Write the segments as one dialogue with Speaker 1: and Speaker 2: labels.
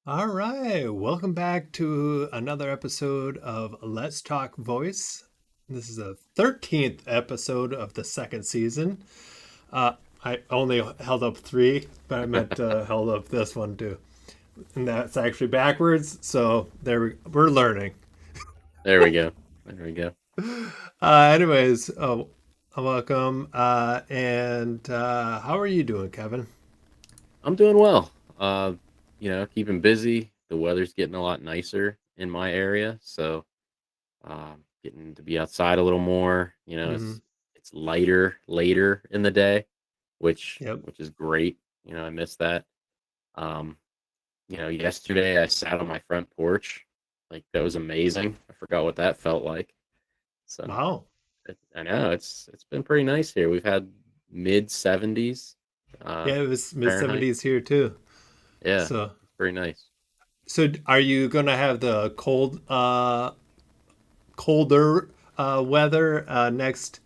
Speaker 1: All right, welcome back to another episode of Let's Talk Voice. This is the 13th episode of the second season. I only held up three, but I meant held up this one too. And that's actually backwards, so we're learning.
Speaker 2: There we go. There we go.
Speaker 1: Anyways, welcome. And how are you doing, Kevin?
Speaker 2: I'm doing well. Keeping busy. The weather's getting a lot nicer in my area, so getting to be outside a little more.
Speaker 1: Mm-hmm.
Speaker 2: It's lighter later in the day, which
Speaker 1: Yep.
Speaker 2: which is great. I miss that. Um, Yesterday I sat on my front porch. Like that was amazing. I forgot what that felt like. So
Speaker 1: Wow.
Speaker 2: I know it's been pretty nice here. We've had mid 70s
Speaker 1: Yeah, it was mid
Speaker 2: Fahrenheit.
Speaker 1: 70s here too.
Speaker 2: Yeah,
Speaker 1: So,
Speaker 2: it's pretty nice.
Speaker 1: are you gonna have the colder weather next?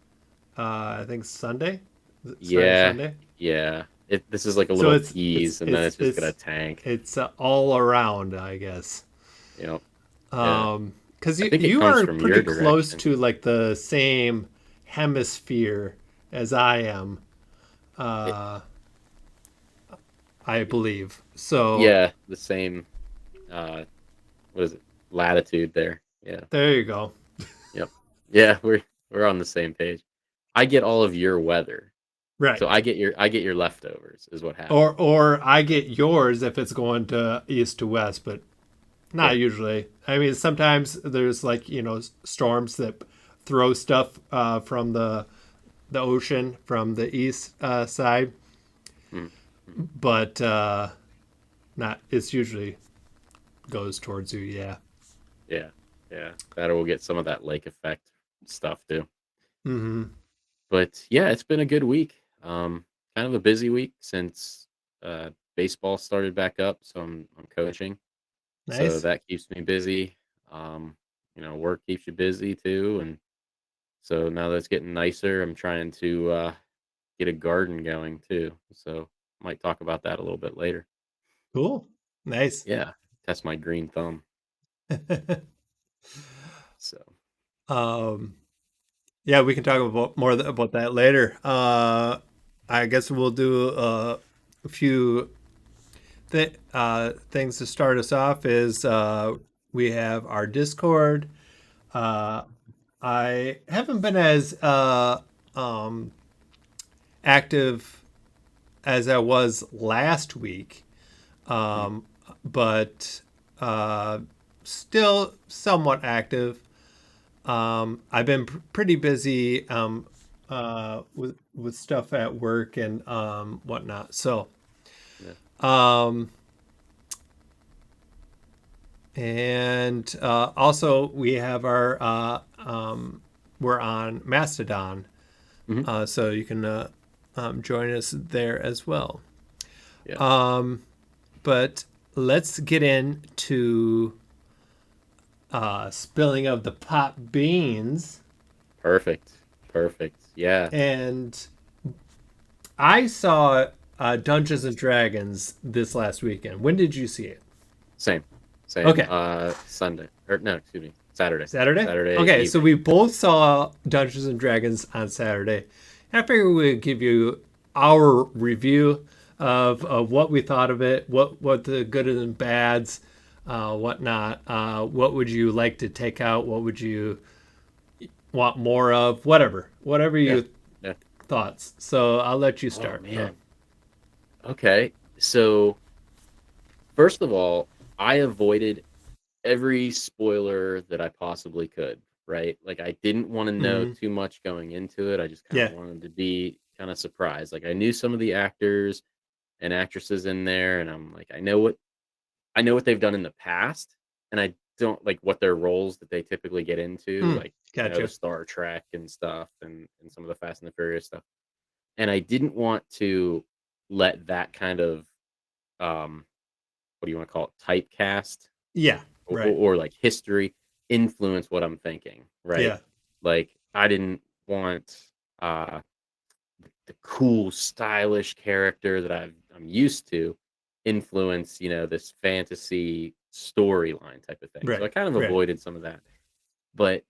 Speaker 1: I think Sunday, starting
Speaker 2: Yeah,
Speaker 1: Sunday.
Speaker 2: yeah. This is like a
Speaker 1: So
Speaker 2: little
Speaker 1: it's it's
Speaker 2: tease, and then
Speaker 1: it's
Speaker 2: it's just gonna
Speaker 1: it's
Speaker 2: tank.
Speaker 1: it's all around, I guess.
Speaker 2: You know, yeah.
Speaker 1: Because
Speaker 2: I
Speaker 1: you
Speaker 2: think it
Speaker 1: you
Speaker 2: comes
Speaker 1: are
Speaker 2: from your
Speaker 1: pretty close
Speaker 2: direction.
Speaker 1: to like the same hemisphere as I am,
Speaker 2: It,
Speaker 1: uh, I believe. So
Speaker 2: yeah, the same. Uh, what is it? Latitude there. Yeah.
Speaker 1: there you go.
Speaker 2: Yep. Yeah, we're on the same page. I get all of your weather,
Speaker 1: Right.
Speaker 2: so I get your leftovers. Is what happens.
Speaker 1: Or I get yours if it's going to east to west, but not
Speaker 2: Yeah.
Speaker 1: usually. I mean, sometimes there's like storms that throw stuff from the ocean from the east side,
Speaker 2: Mm, mm.
Speaker 1: but not. It's usually goes towards you. Yeah.
Speaker 2: Yeah. Yeah. That will get some of that lake effect stuff too.
Speaker 1: Mm-hmm.
Speaker 2: But yeah, it's been a good week. Kind of a busy week since baseball started back up. So I'm coaching, so
Speaker 1: Nice.
Speaker 2: that keeps me busy. Um, work keeps you busy too, and so now that it's getting nicer, I'm trying to get a garden going too. So might talk about that a little bit later.
Speaker 1: Cool. Nice.
Speaker 2: Yeah, test my green thumb. So
Speaker 1: um. Yeah, we can talk about more about that later. I guess we'll do a few things to start us off is we have our Discord. Uh, I haven't been as um, active as I was last week,
Speaker 2: mhm.
Speaker 1: um, but uh, still somewhat active. I've been pretty busy with stuff at work and whatnot. So
Speaker 2: Yeah,
Speaker 1: um, and also we have our we're on Mastodon,
Speaker 2: hmm
Speaker 1: so you can join us there as well.
Speaker 2: yeah,
Speaker 1: Um, but let's get into spilling of the pot beans.
Speaker 2: perfect, perfect. Yeah,
Speaker 1: And I saw Dungeons and Dragons this last weekend. When did you see it?
Speaker 2: same, same.
Speaker 1: Okay,
Speaker 2: Sunday or no, excuse me, Saturday,
Speaker 1: Saturday.
Speaker 2: Saturday
Speaker 1: Okay, so
Speaker 2: evening.
Speaker 1: we both saw Dungeons and Dragons on Saturday. I figured we'd give you our review of what we thought of it, what the good and bads, whatnot. What would you like to take out? What would you want more of? Whatever
Speaker 2: Yeah,
Speaker 1: you
Speaker 2: yeah.
Speaker 1: thoughts. So I'll let you
Speaker 2: Oh
Speaker 1: start though.
Speaker 2: man. Okay. So first of all, I avoided every spoiler that I possibly could, right? Like I didn't want to know
Speaker 1: Hmm.
Speaker 2: too much going into it. I just kind of
Speaker 1: Yeah.
Speaker 2: wanted to be kind of surprised. Like I knew some of the actors and actresses in there, and I'm like, I know what they've done in the past, and I don't like what their roles that they typically get into,
Speaker 1: Mm,
Speaker 2: like the
Speaker 1: gotcha.
Speaker 2: Star Trek and stuff, and some of the Fast and the Furious stuff. And I didn't want to let that kind of what do you want to call it, typecast
Speaker 1: Yeah. Right.
Speaker 2: or like history influence what I'm thinking, right?
Speaker 1: Yeah.
Speaker 2: Like I didn't want uh the cool, stylish character that I'm used to influence, this fantasy storyline type of thing. So I
Speaker 1: Right.
Speaker 2: kind of
Speaker 1: Right.
Speaker 2: avoided some of that. But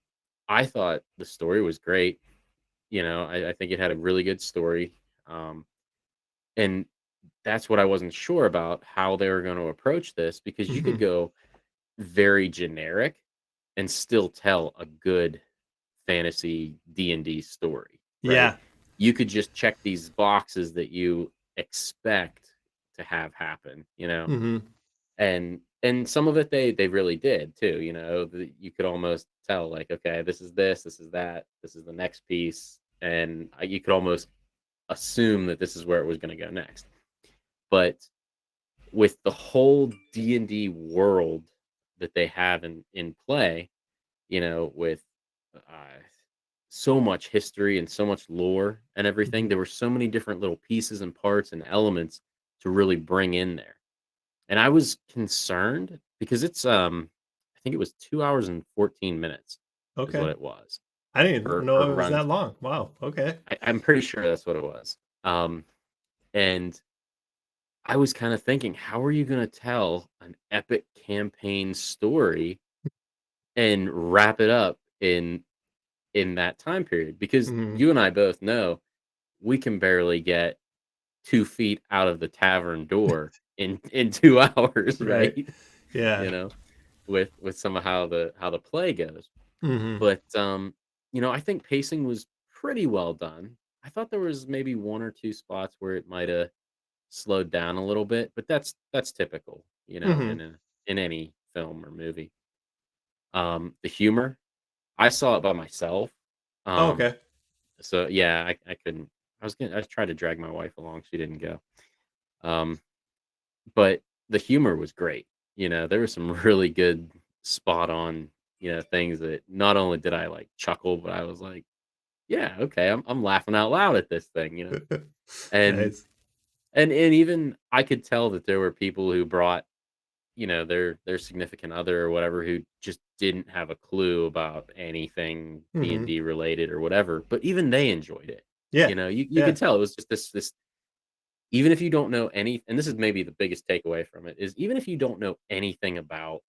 Speaker 2: I thought the story was great. I think it had a really good story. And that's what I wasn't sure about how they were going to approach this because you could
Speaker 1: Hmm.
Speaker 2: go very generic and still tell a good fantasy D&D story, right?
Speaker 1: Yeah.
Speaker 2: You could just check these boxes that you expect to have happen,
Speaker 1: Hmm.
Speaker 2: and some of it they really did too, you could almost tell like, okay, this is that, this is the next piece, and you could almost assume that this is where it was going to go next. But with the whole D&D world that they have in play, with uh, so much history and so much lore and everything.
Speaker 1: Hmm.
Speaker 2: There were so many different little pieces and parts and elements to really bring in there. And I was concerned because I think it was 2 hours and 14 minutes is what
Speaker 1: Okay.
Speaker 2: it was
Speaker 1: I didn't
Speaker 2: per
Speaker 1: know it was that
Speaker 2: runtime.
Speaker 1: long. Wow. Okay.
Speaker 2: I'm pretty sure that's what it was. And I was kind of thinking, how are you going to tell an epic campaign story and wrap it up in that time period? Because
Speaker 1: Hmm.
Speaker 2: you and I both know we can barely get 2 feet out of the tavern door in 2 hours,
Speaker 1: Right.
Speaker 2: right?
Speaker 1: Yeah.
Speaker 2: You know, with some of how the play goes.
Speaker 1: Hmm.
Speaker 2: But, I think pacing was pretty well done. I thought there was maybe 1 or 2 spots where it mighta slowed down a little bit, but that's typical,
Speaker 1: Hmm.
Speaker 2: in any film or movie. The humor, I saw it by myself.
Speaker 1: Oh,
Speaker 2: Um,
Speaker 1: okay.
Speaker 2: so yeah, I couldn't. I tried to drag my wife along, she didn't go. Um, but the humor was great. There were some really good spot on, things that not only did I like chuckle, but I was like, yeah, okay, I'm laughing out loud at this thing. And
Speaker 1: Nice.
Speaker 2: and even I could tell that there were people who brought, their significant other or whatever who just didn't have a clue about anything
Speaker 1: Hmm.
Speaker 2: D&D related or whatever, but even they enjoyed it.
Speaker 1: Yeah.
Speaker 2: You
Speaker 1: Yeah.
Speaker 2: could tell it was just this even if you don't know any, and this is maybe the biggest takeaway from it, is even if you don't know anything about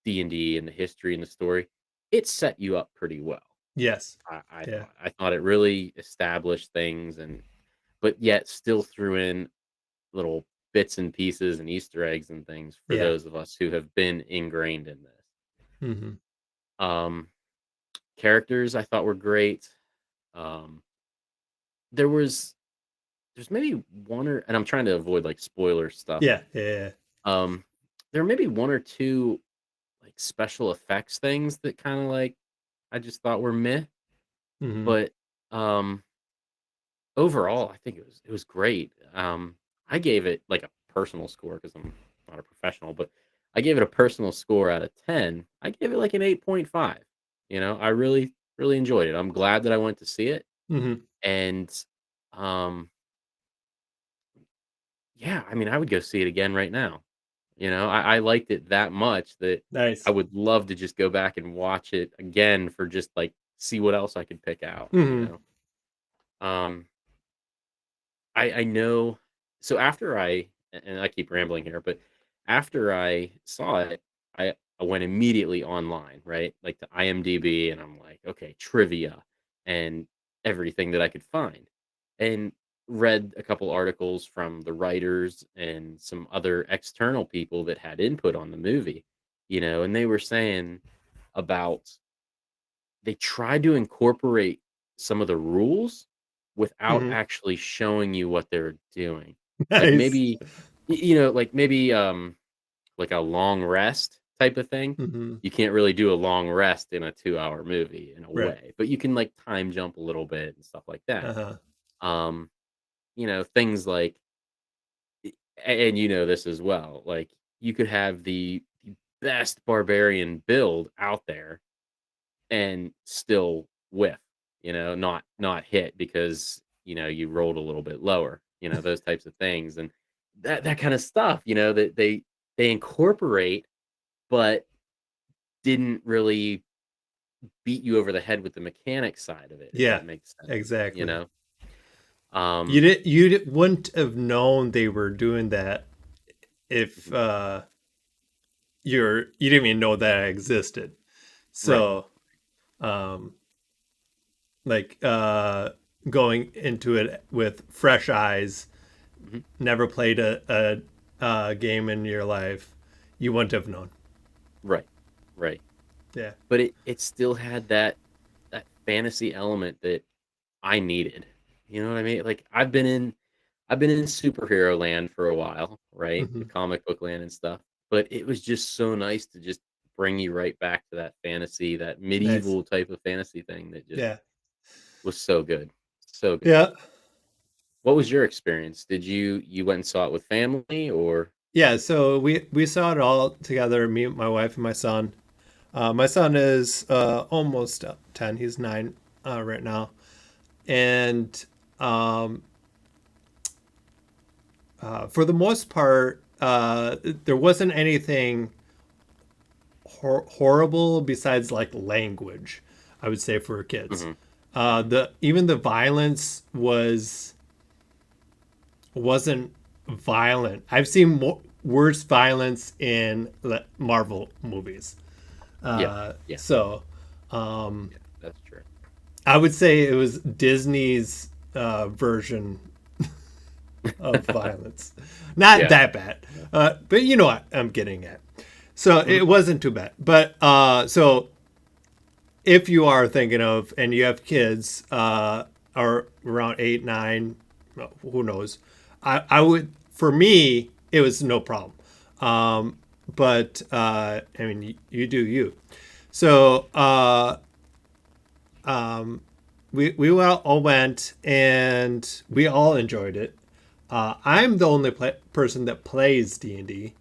Speaker 2: D&D and the history and the story, it set you up pretty well.
Speaker 1: Yes.
Speaker 2: I
Speaker 1: Yeah.
Speaker 2: thought. I thought it really established things, and but yet still threw in little bits and pieces and Easter eggs and things for
Speaker 1: Yeah.
Speaker 2: those of us who have been ingrained in this.
Speaker 1: Hmm.
Speaker 2: Um, Characters I thought were great. Um, there was there's maybe one or, and I'm trying to avoid like spoiler stuff.
Speaker 1: Yeah. Yeah.
Speaker 2: Um, there may be one or two like special effects things that kind of like I just thought were meh,
Speaker 1: Hmm.
Speaker 2: but um, overall I think it was great. I gave it like a personal score because I'm not a professional, but I gave it a personal score out of 10. I gave it like an 8.5. I really enjoyed it. I'm glad that I went to see it,
Speaker 1: Hmm.
Speaker 2: and um, yeah, I mean I would go see it again right now. I liked it that much that I
Speaker 1: Nice.
Speaker 2: would love to just go back and watch it again for just, like, see what else I could pick out, you
Speaker 1: Hmm.
Speaker 2: know? Um, I know, so after and I keep rambling here, but after I saw it, I went immediately online, right? Like, to IMDb, and I'm like, "Okay, trivia," and everything that I could find, and read a couple articles from the writers and some other external people that had input on the movie, and they were saying about they tried to incorporate some of the rules, without
Speaker 1: Hmm.
Speaker 2: actually showing you what they're doing. Like
Speaker 1: Nice.
Speaker 2: maybe, like maybe like a long rest type of thing.
Speaker 1: Hmm.
Speaker 2: You can't really do a long rest in a 2-hour movie in a
Speaker 1: Right.
Speaker 2: way, but you can like time jump a little bit and stuff like that.
Speaker 1: Uh-huh.
Speaker 2: Um, things like, and this as well. Like you could have the best barbarian build out there and still whiff, not hit because you rolled a little bit lower, those types of things, and that kind of stuff, that they incorporate, but didn't really beat you over the head with the mechanic side of it, if
Speaker 1: Yeah,
Speaker 2: that makes sense,
Speaker 1: exactly.
Speaker 2: Um,
Speaker 1: Wouldn't have known they were doing that if
Speaker 2: mhm,
Speaker 1: you didn't even know that existed.
Speaker 2: right.
Speaker 1: So um like going into it with fresh eyes,
Speaker 2: Mhm,
Speaker 1: never played a game in your life, you wouldn't have known.
Speaker 2: right, right.
Speaker 1: Yeah.
Speaker 2: But it still had that fantasy element that I needed. You know what I mean? Like I've been in superhero land for a while, right? The
Speaker 1: Hmm.
Speaker 2: comic book land and stuff. But it was just so nice to just bring you right back to that fantasy, that
Speaker 1: Nice.
Speaker 2: medieval type of fantasy thing that just
Speaker 1: Yeah.
Speaker 2: was so good. So good.
Speaker 1: Yeah.
Speaker 2: What was your experience? Did you went and saw it with family or
Speaker 1: Yeah, so we saw it all together, me, my wife, and my son. My son is almost 10. He's 9 right now. And um, for the most part, there wasn't anything horrible besides like language, I would say, for kids.
Speaker 2: Mhm. Mhm.
Speaker 1: The even the violence wasn't violent. I've seen worse violence in Marvel movies.
Speaker 2: Yeah. Yeah.
Speaker 1: So
Speaker 2: Yeah. That's true.
Speaker 1: I would say it was Disney's version of violence. Not
Speaker 2: Yeah.
Speaker 1: that bad, but you know what I'm getting at. So
Speaker 2: Mhm.
Speaker 1: it wasn't too bad. But so if you are thinking of and you have kids are around 8, 9, who knows, I would, for me it was no problem. But I mean, you do you. So we all went and we all enjoyed it. I'm the only person that plays D&D,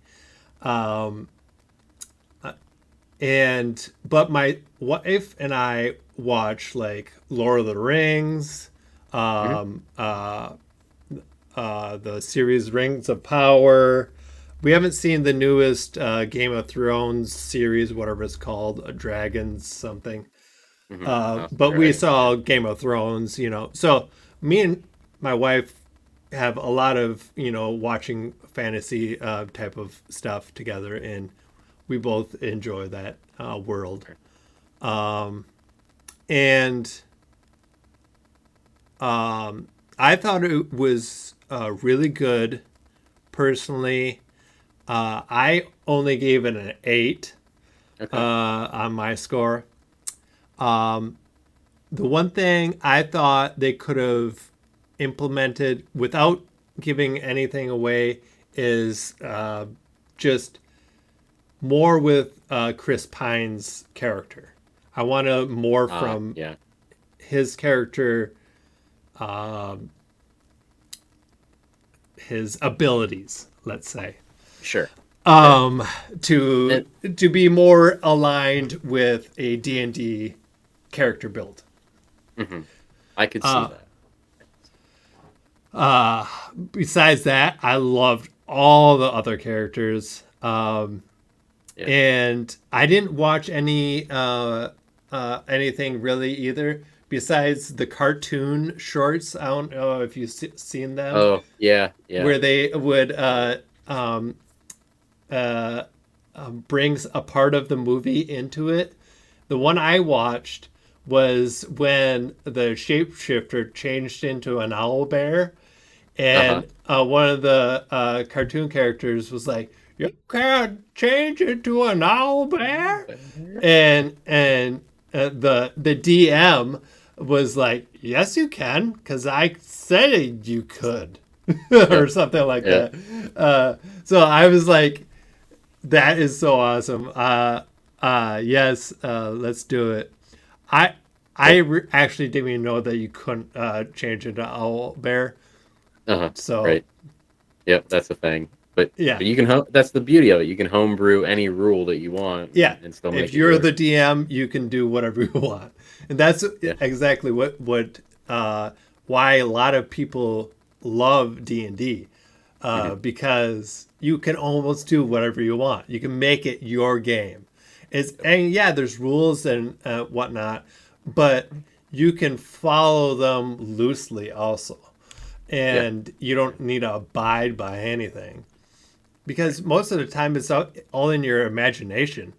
Speaker 1: and but my wife and I watch like Lord of the Rings,
Speaker 2: Mhm.
Speaker 1: the series Rings of Power. We haven't seen the newest Game of Thrones series, whatever it's called, a Dragons something.
Speaker 2: Mhm. House of
Speaker 1: But we
Speaker 2: Dragons. Yeah.
Speaker 1: saw Game of Thrones, So me and my wife have a lot of, watching fantasy type of stuff together, and we both enjoy that world.
Speaker 2: Sure.
Speaker 1: And I thought it was really good personally. I only gave it an 8
Speaker 2: Okay.
Speaker 1: on my score. The one thing I thought they could have implemented without giving anything away is just more with Chris Pine's character. I want to more from
Speaker 2: Yeah.
Speaker 1: his character, his abilities, let's say,
Speaker 2: Sure. Sure.
Speaker 1: um, to
Speaker 2: And
Speaker 1: to be more aligned with a D&D character build.
Speaker 2: mhm. I could see that. I could see
Speaker 1: Besides that, I loved all the other characters.
Speaker 2: Yeah.
Speaker 1: And I didn't watch anything really either besides the cartoon shorts. I don't know if you've seen them,
Speaker 2: Oh, yeah, yeah.
Speaker 1: where they would uh, brings a part of the movie into it. The one I watched was when the shapeshifter changed into an owl bear,
Speaker 2: Uh-huh.
Speaker 1: and one of the cartoon characters was like, "You can't change into an owl bear,"
Speaker 2: Bear.
Speaker 1: and the DM was like, "Yes, you can, because I said you could," or
Speaker 2: Yep.
Speaker 1: something like
Speaker 2: Yep.
Speaker 1: that. So I was like, "That is so awesome." Yes, let's do it. I
Speaker 2: Cool.
Speaker 1: actually didn't even know that you couldn't change into owl bear.
Speaker 2: Uh-huh.
Speaker 1: So
Speaker 2: Right. Yep, that's the thing. But
Speaker 1: yeah,
Speaker 2: but you can that's the beauty of it. You can homebrew any rule that you want
Speaker 1: yeah.
Speaker 2: and still
Speaker 1: If
Speaker 2: make it
Speaker 1: you're the
Speaker 2: yours.
Speaker 1: DM, you can do whatever you want, and that's
Speaker 2: Yeah.
Speaker 1: exactly uh, why a lot of people love D&D,
Speaker 2: Hmm.
Speaker 1: because you can almost do whatever you want. You can make it your game. It's
Speaker 2: Yep.
Speaker 1: and yeah, there's rules and whatnot, but you can follow them loosely also,
Speaker 2: Yeah.
Speaker 1: and you
Speaker 2: Yeah.
Speaker 1: don't need to abide by anything
Speaker 2: Right.
Speaker 1: because most of the time it's all in your imagination.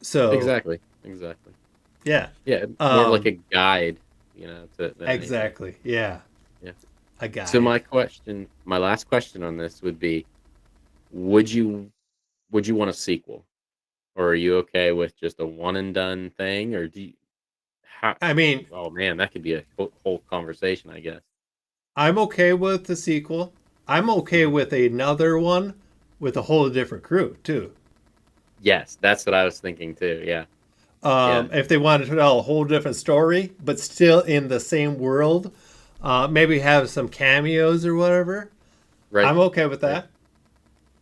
Speaker 1: So
Speaker 2: Exactly. Exactly.
Speaker 1: yeah,
Speaker 2: Yeah, more of like
Speaker 1: um,
Speaker 2: a guide, than anything.
Speaker 1: exactly. Yeah,
Speaker 2: Yeah.
Speaker 1: a
Speaker 2: So
Speaker 1: guide.
Speaker 2: my last question on this would be, would you would you want a sequel? Or are you okay with just a one and done thing? Or do you how
Speaker 1: I mean,
Speaker 2: oh man, that could be a whole conversation, I guess.
Speaker 1: I'm okay with the sequel. I'm okay
Speaker 2: Mhm.
Speaker 1: with another one with a whole different crew too.
Speaker 2: Yes, that's what I was thinking too. Yeah. Yeah.
Speaker 1: If they wanted to tell a whole different story, but still in the same world, maybe have some cameos or whatever.
Speaker 2: Right.
Speaker 1: I'm okay with
Speaker 2: Right.
Speaker 1: that.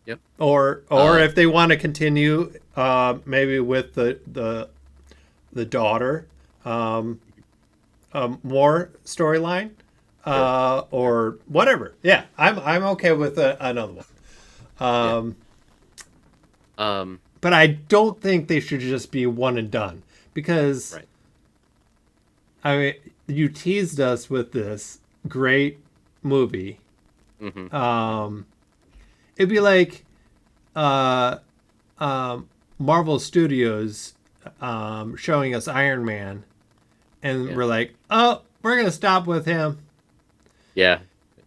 Speaker 2: Yep.
Speaker 1: Or
Speaker 2: Uh
Speaker 1: if they want to continue, maybe with the daughter, um, more storyline,
Speaker 2: sure. Sure.
Speaker 1: or whatever. Yeah, I'm okay with another one.
Speaker 2: Yeah.
Speaker 1: Um,
Speaker 2: Um
Speaker 1: but I don't think they should just be one and done because
Speaker 2: right.
Speaker 1: I mean you teased us with this great movie.
Speaker 2: Mhm. Mhm.
Speaker 1: Um, it'd be like uh, Marvel Studios showing us Iron Man, and
Speaker 2: Yeah.
Speaker 1: we're like, oh, we're gonna stop with him.
Speaker 2: Yeah.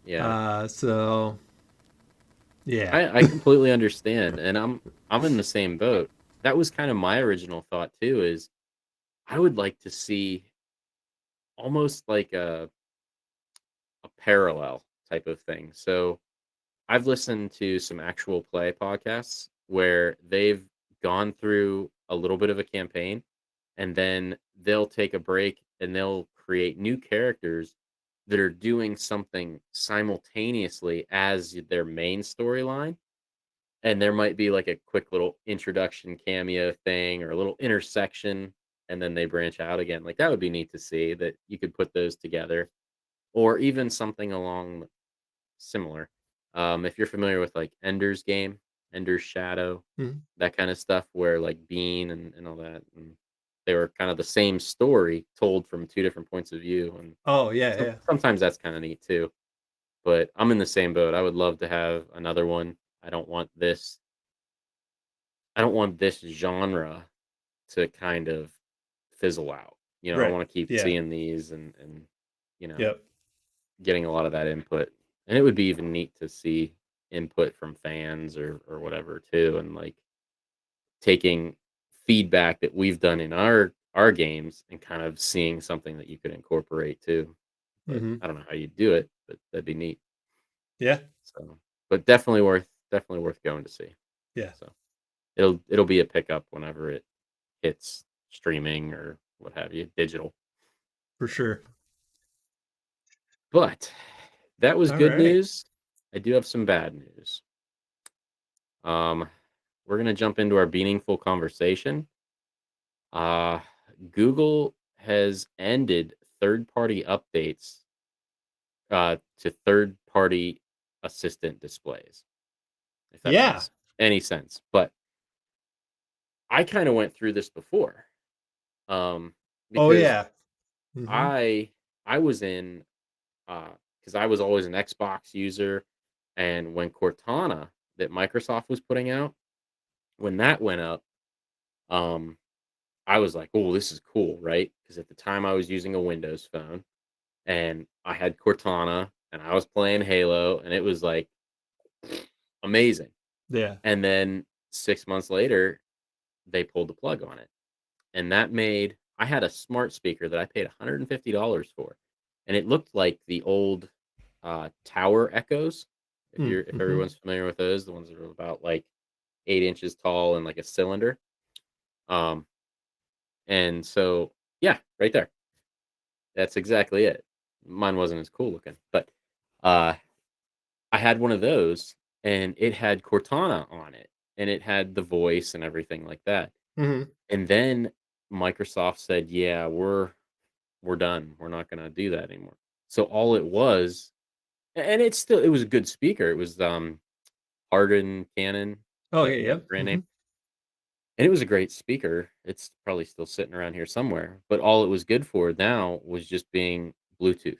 Speaker 2: Yeah.
Speaker 1: So yeah.
Speaker 2: I completely understand, and I'm in the same boat. That was kind of my original thought too, is I would like to see almost like a parallel type of thing. So I've listened to some actual play podcasts where they've gone through a little bit of a campaign and then they'll take a break and they'll create new characters that are doing something simultaneously as their main storyline. And there might be like a quick little introduction cameo thing or a little intersection, and then they branch out again. Like that would be neat to see that you could put those together, or even something along similar. If you're familiar with like Ender's Game, Ender's Shadow,
Speaker 1: Mhm.
Speaker 2: that kind of stuff, where like Bean and all that, and they were kind of the same story told from two different points of view, and
Speaker 1: Oh yeah, yeah.
Speaker 2: sometimes that's kind of neat too. But I'm in the same boat. I would love to have another one. I don't want this. I don't want this genre to kind of fizzle out. I
Speaker 1: Right.
Speaker 2: want to keep
Speaker 1: Yeah.
Speaker 2: seeing these and you know
Speaker 1: Yep.
Speaker 2: getting a lot of that input. And it would be even neat to see input from fans or whatever too, and like taking feedback that we've done in our games and kind of seeing something that you could incorporate too. But
Speaker 1: Hmm.
Speaker 2: I don't know how you do it, but that'd be neat.
Speaker 1: Yeah.
Speaker 2: So, but definitely worth going to see.
Speaker 1: Yeah.
Speaker 2: So it'll be a pickup whenever it hits streaming or what have you, digital.
Speaker 1: For
Speaker 2: So,
Speaker 1: sure.
Speaker 2: but that was good
Speaker 1: Alrighty.
Speaker 2: news. I do have some bad news. Um, we're gonna jump into our meaningful conversation. Uh, Google has ended third-party updates to third-party assistant displays, if that
Speaker 1: Yeah.
Speaker 2: makes any sense. But I kind of went through this before, um,
Speaker 1: Oh
Speaker 2: because
Speaker 1: yeah. Hmm.
Speaker 2: I I was in because I was always an Xbox user, and when Cortana that Microsoft was putting out, when that went up, um, I was like, "Oh, this is cool," right? Because at the time I was using a Windows phone, and I had Cortana, and I was playing Halo, and it was like amazing.
Speaker 1: Yeah.
Speaker 2: And then 6 months later, they pulled the plug on it, and that made I had a smart speaker that I paid $150 for, and it looked like the old Tower Echoes. If
Speaker 1: Mm-hmm.
Speaker 2: everyone's familiar with those, the ones that are about like 8 inches tall and like a cylinder. Um, and so yeah, right there. That's exactly it. Mine wasn't as cool looking, but uh, I had one of those, and it had Cortana on it, and it had the voice and everything like that.
Speaker 1: Mm-hmm.
Speaker 2: And then Microsoft said, "Yeah, we're done. We're not gonna do that anymore." So all it was, and it was a good speaker. It was Hardin Canon,
Speaker 1: Oh yeah,
Speaker 2: the
Speaker 1: yeah.
Speaker 2: brand name,
Speaker 1: Mm-hmm.
Speaker 2: and it was a great speaker. It's probably still sitting around here somewhere. But all it was good for now was just being Bluetooth,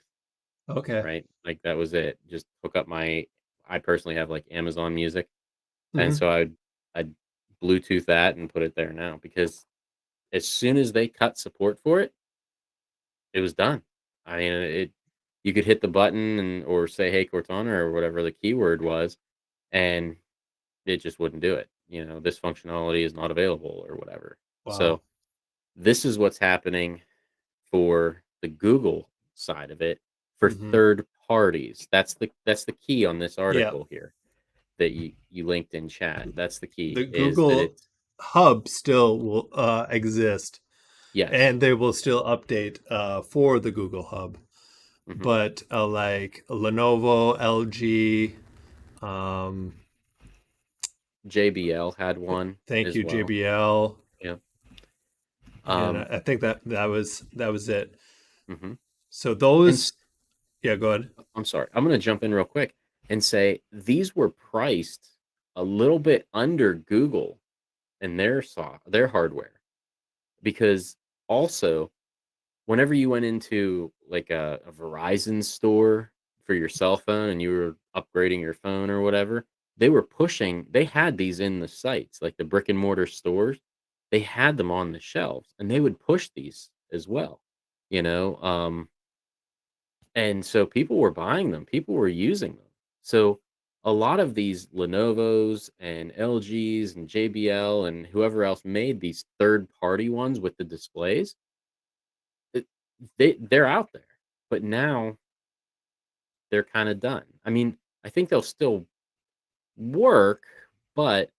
Speaker 1: Okay.
Speaker 2: right? Like that was it. Just hook up my. I personally have like Amazon Music, and
Speaker 1: Mm-hmm.
Speaker 2: so I'd Bluetooth that and put it there now because as soon as they cut support for it, it was done. I mean, it you could hit the button and or say, "Hey, Cortana," or whatever the keyword was, and it just wouldn't do it. This functionality is not available or whatever.
Speaker 1: Wow.
Speaker 2: So this is what's happening for the Google side of it for
Speaker 1: Mm-hmm.
Speaker 2: third parties. That's the key on this
Speaker 1: Yeah.
Speaker 2: article here that you linked in chat. That's the
Speaker 1: The
Speaker 2: key is that
Speaker 1: Google
Speaker 2: it's
Speaker 1: Hub still will exist,
Speaker 2: yes.
Speaker 1: and they will still update for the Google Hub.
Speaker 2: hmm
Speaker 1: But like Lenovo, LG, um,
Speaker 2: JBL had one
Speaker 1: thank
Speaker 2: as
Speaker 1: you,
Speaker 2: well.
Speaker 1: JBL,
Speaker 2: Yeah.
Speaker 1: and
Speaker 2: Um,
Speaker 1: I think that was it.
Speaker 2: mhm.
Speaker 1: So
Speaker 2: And
Speaker 1: those, yeah, go ahead.
Speaker 2: I'm sorry. I'm going to jump in real quick and say these were priced a little bit under Google and their hardware because also whenever you went into like a Verizon store for your cell phone and you were upgrading your phone or whatever, they had these in the sites, like the brick and mortar stores. They had them on the shelves and they would push these as well, you know. And so people were buying them, people were using them. So a lot of these Lenovo's and LG's and JBL and whoever else made these third party ones with the displays, it, they're out there. But now they're kind of done. I mean, I think they'll still work, but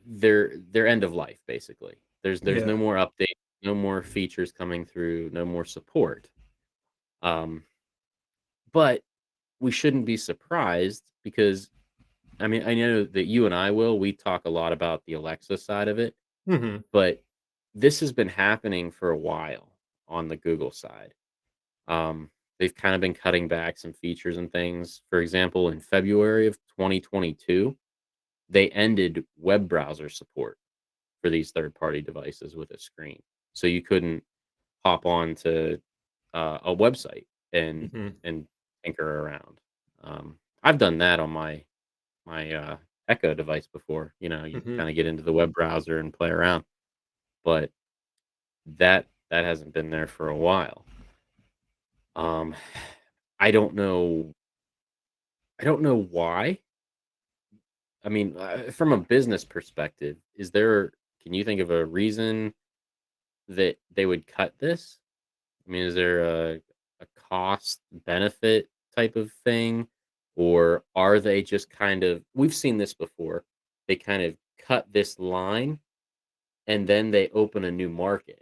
Speaker 2: they're end of life basically. There's
Speaker 1: Yeah.
Speaker 2: no more updates, no more features coming through, no more support. Um, but we shouldn't be surprised because I mean, I know that you and I we talk a lot about the Alexa side of it,
Speaker 1: Hmm.
Speaker 2: but this has been happening for a while on the Google side. They've kind of been cutting back some features and things. For example, in February of 2022, they ended web browser support for these third-party devices with a screen. So you couldn't hop on to a website and
Speaker 1: Hmm.
Speaker 2: and tinker around. I've done that on my Echo device before. You
Speaker 1: Hmm.
Speaker 2: kind of get into the web browser and play around, but that hasn't been there for a while. Um, I don't know. I don't know why. I mean, from a business perspective, can you think of a reason that they would cut this? I mean, is there a cost benefit type of thing? Or are they just kind of, we've seen this before. They kind of cut this line and then they open a new market.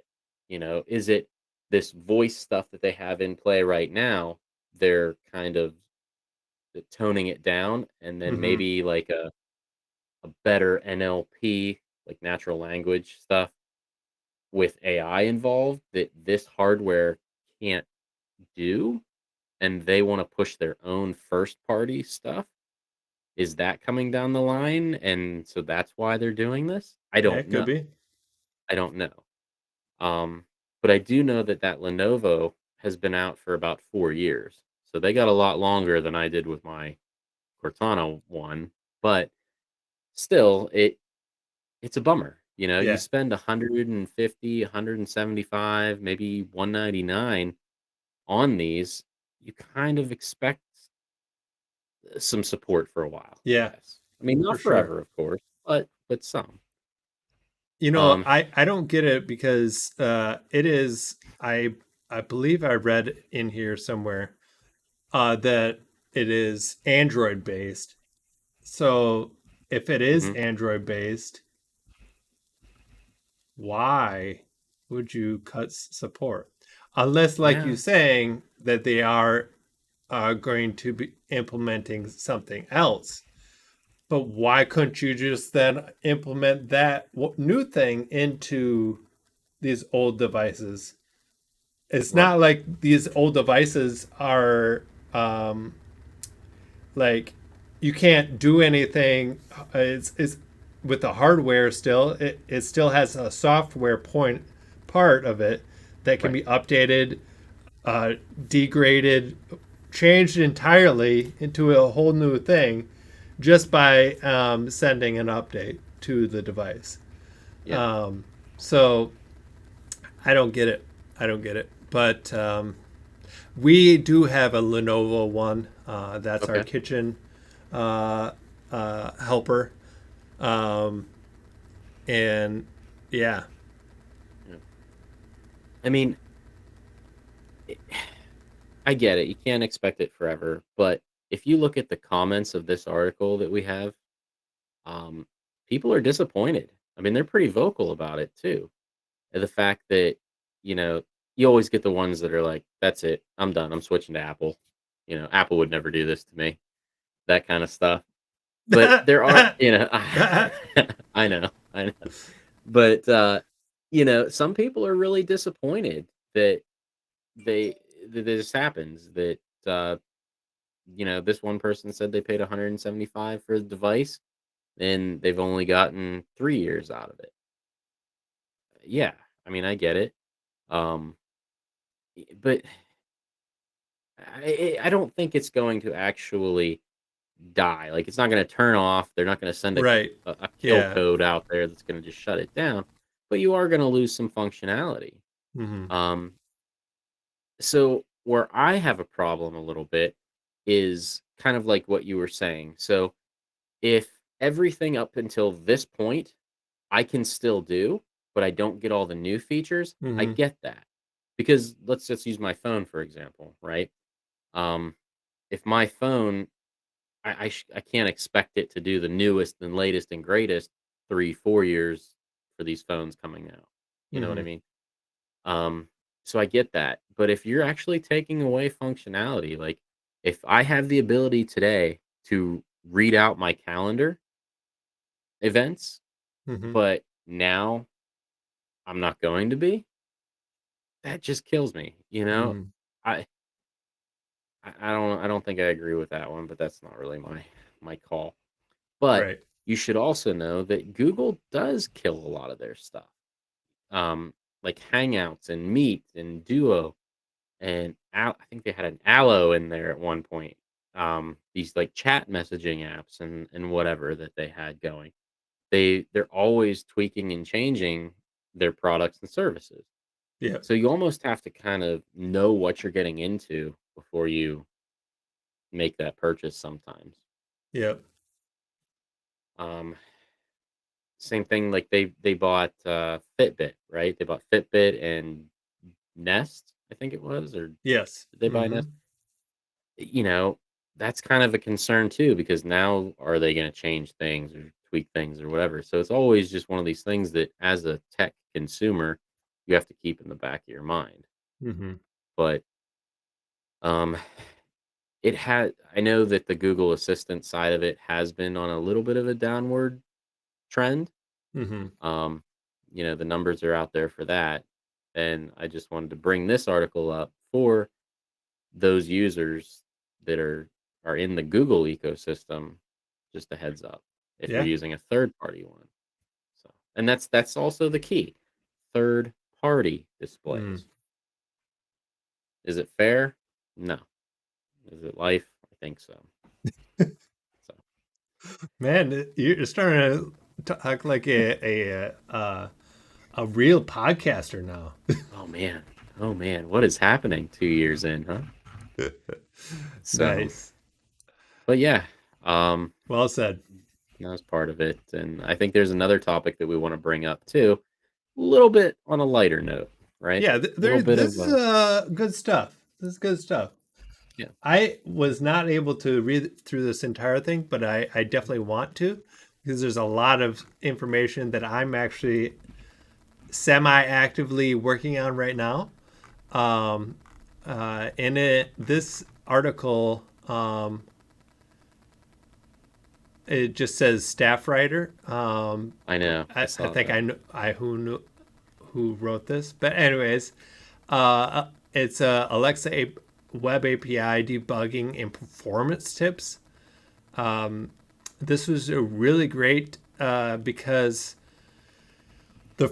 Speaker 2: Is it this voice stuff that they have in play right now? They're kind of toning it down and then
Speaker 1: Hmm.
Speaker 2: maybe like a better NLP, like natural language stuff with AI involved that this hardware can't do, and they want to push their own first party stuff. Is that coming down the line? And so that's why they're doing this? I
Speaker 1: Yeah,
Speaker 2: don't
Speaker 1: it could
Speaker 2: know.
Speaker 1: be.
Speaker 2: I don't know. Um, but I do know that Lenovo has been out for about 4 years. So they got a lot longer than I did with my Cortana one. But still, it's a bummer. You
Speaker 1: Yeah.
Speaker 2: spend 150, 175, maybe 199 on these, you kind of expect some support for a while, I
Speaker 1: Yeah,
Speaker 2: guess. I mean,
Speaker 1: for
Speaker 2: not
Speaker 1: sure.
Speaker 2: forever, of course, but some. Um,
Speaker 1: I don't get it because it is I believe I read in here somewhere that it is Android based. So if it is
Speaker 2: mhm.
Speaker 1: Android based, why would you cut support? Unless, like you
Speaker 2: Yeah,
Speaker 1: saying, that they are going to be implementing something else. But why couldn't you just then implement that new thing into these old devices? It's not
Speaker 2: right.
Speaker 1: like these old devices are um, like you can't do anything. It's with the hardware still. It still has a software point part of it that can
Speaker 2: Right.
Speaker 1: be updated, uh, degraded, changed entirely into a whole new thing just by sending an update to the device.
Speaker 2: Yeah.
Speaker 1: So I don't get it. I don't get it. But we do have a Lenovo one. That's our
Speaker 2: Okay.
Speaker 1: kitchen helper. Um, and yeah,
Speaker 2: Yeah. I mean, it I get it. You can't expect it forever, but if you look at the comments of this article that we have, um, people are disappointed. I mean, they're pretty vocal about it too. And the fact that, you know, you always get the ones that are like, "That's it. I'm done. I'm switching to Apple." Apple would never do this to me. That kind of stuff. But there are, I know. But some people are really disappointed that they that this happens. That uh, this one person said they paid 175 for the device, and they've only gotten 3 years out of it. Yeah, I mean, I get it. Um, but I don't think it's going to actually die. Like, it's not gonna turn off. They're not gonna send a
Speaker 1: right.
Speaker 2: a a kill
Speaker 1: Yeah.
Speaker 2: code out there that's gonna just shut it down, but you are gonna lose some functionality.
Speaker 1: Hmm.
Speaker 2: Um, so where I have a problem a little bit is kind of like what you were saying. So if everything up until this point I can still do, but I don't get all the new features, I
Speaker 1: Hmm.
Speaker 2: get that. Because let's just use my phone for example, right? Um, if my phone I can't expect it to do the newest and latest and greatest 3, 4 years for these phones coming out. You know what I
Speaker 1: Hmm.
Speaker 2: mean? Um, so I get that. But if you're actually taking away functionality, like if I have the ability today to read out my calendar events,
Speaker 1: Hmm.
Speaker 2: but now I'm not going to be, that just kills me, you know?
Speaker 1: Hmm.
Speaker 2: I I don't think I agree with that one, but that's not really my call. But
Speaker 1: Right.
Speaker 2: you should also know that Google does kill a lot of their stuff. Um, like Hangouts and Meet and Duo and I think they had an Allo in there at one point. These like chat messaging apps and whatever that they had going. They're always tweaking and changing their products and services.
Speaker 1: Yep.
Speaker 2: So you almost have to kind of know what you're getting into before you make that purchase sometimes.
Speaker 1: Yep.
Speaker 2: Um, Same thing, like they bought Fitbit, right? They bought Fitbit and Nest, I think it was, or
Speaker 1: Yes.
Speaker 2: did they buy
Speaker 1: Hmm.
Speaker 2: Nest? You know, that's kind of a concern too, because now are they going to change things or tweak things or whatever? So it's always just one of these things that as a tech consumer, you have to keep in the back of your mind.
Speaker 1: Hmm.
Speaker 2: But um I know that the Google Assistant side of it has been on a little bit of a downward trend.
Speaker 1: Hmm.
Speaker 2: Um, the numbers are out there for that. And I just wanted to bring this article up for those users that are in the Google ecosystem, just a heads up if you're
Speaker 1: Yeah.
Speaker 2: using a third party one. So, and that's also the key. Third party
Speaker 1: Mm.
Speaker 2: displays. Is it fair? No. Is it life? I think so. So,
Speaker 1: Man, you're starting to talk like a real podcaster now.
Speaker 2: oh man. Oh man, what is happening 2 years in, huh? So,
Speaker 1: Nice.
Speaker 2: but yeah, um
Speaker 1: Well said.
Speaker 2: that was part of it, and I think there's another topic that we wanna bring up too, a little bit on a lighter note, right?
Speaker 1: Yeah,
Speaker 2: A little bit
Speaker 1: this
Speaker 2: of
Speaker 1: is
Speaker 2: a
Speaker 1: good stuff. This is good stuff.
Speaker 2: yeah.
Speaker 1: I was not able to read through this entire thing, but I definitely want to because there's a lot of information that I'm actually semi-actively working on right now. Um, in this article, it just says staff writer.
Speaker 2: I know, I
Speaker 1: I
Speaker 2: saw
Speaker 1: think
Speaker 2: that.
Speaker 1: I know who wrote this, but anyways, uh, it's Alexa Web API debugging and performance tips. This was a really great because the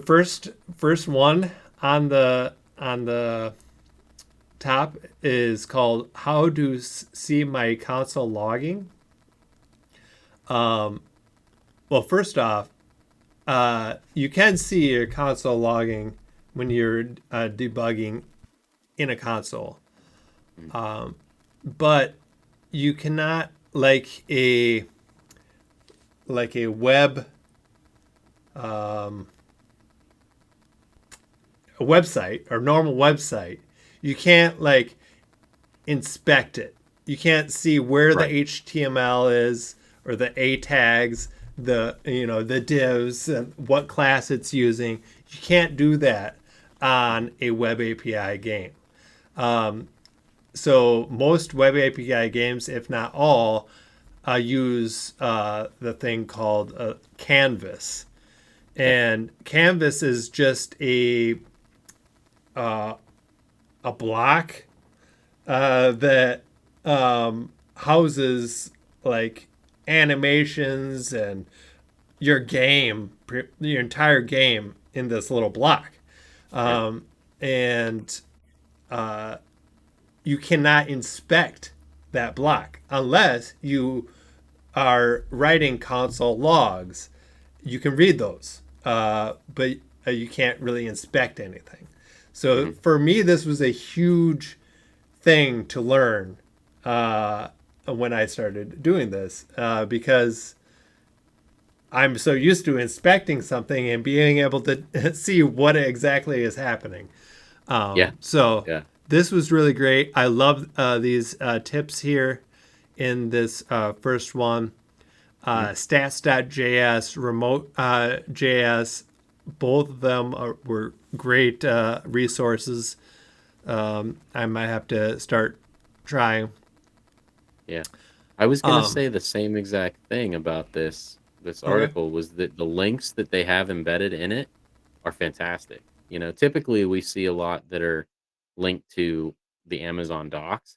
Speaker 1: first one on the top is called "How to See My Console Logging." Well, first off, you can see your console logging when you're debugging in a console,
Speaker 2: Mm,
Speaker 1: but you cannot like a web a website or normal website. You can't like inspect it. You can't see where the
Speaker 2: right,
Speaker 1: HTML is or the A tags, the divs and what class it's using. You can't do that on a web API game. So most web API games, if not all, use the thing called Canvas,
Speaker 2: yeah,
Speaker 1: and Canvas is just a block that houses like animations and your entire game in this little block.
Speaker 2: right,
Speaker 1: And you cannot inspect that block unless you are writing console logs. You can read those, but you can't really inspect anything. So
Speaker 2: mhm,
Speaker 1: for me, this was a huge thing to learn when I started doing this because I'm so used to inspecting something and being able to see what exactly is happening.
Speaker 2: yeah,
Speaker 1: So
Speaker 2: yeah,
Speaker 1: this was really great. I love these tips here in this first one.
Speaker 2: mhm,
Speaker 1: Stats.js, remote JS, both of them were great resources. I might have to start trying.
Speaker 2: yeah. I was gonna
Speaker 1: Um,
Speaker 2: say the same exact thing about this
Speaker 1: okay.
Speaker 2: article was that the links that they have embedded in it are fantastic. Typically we see a lot that are linked to the Amazon docs,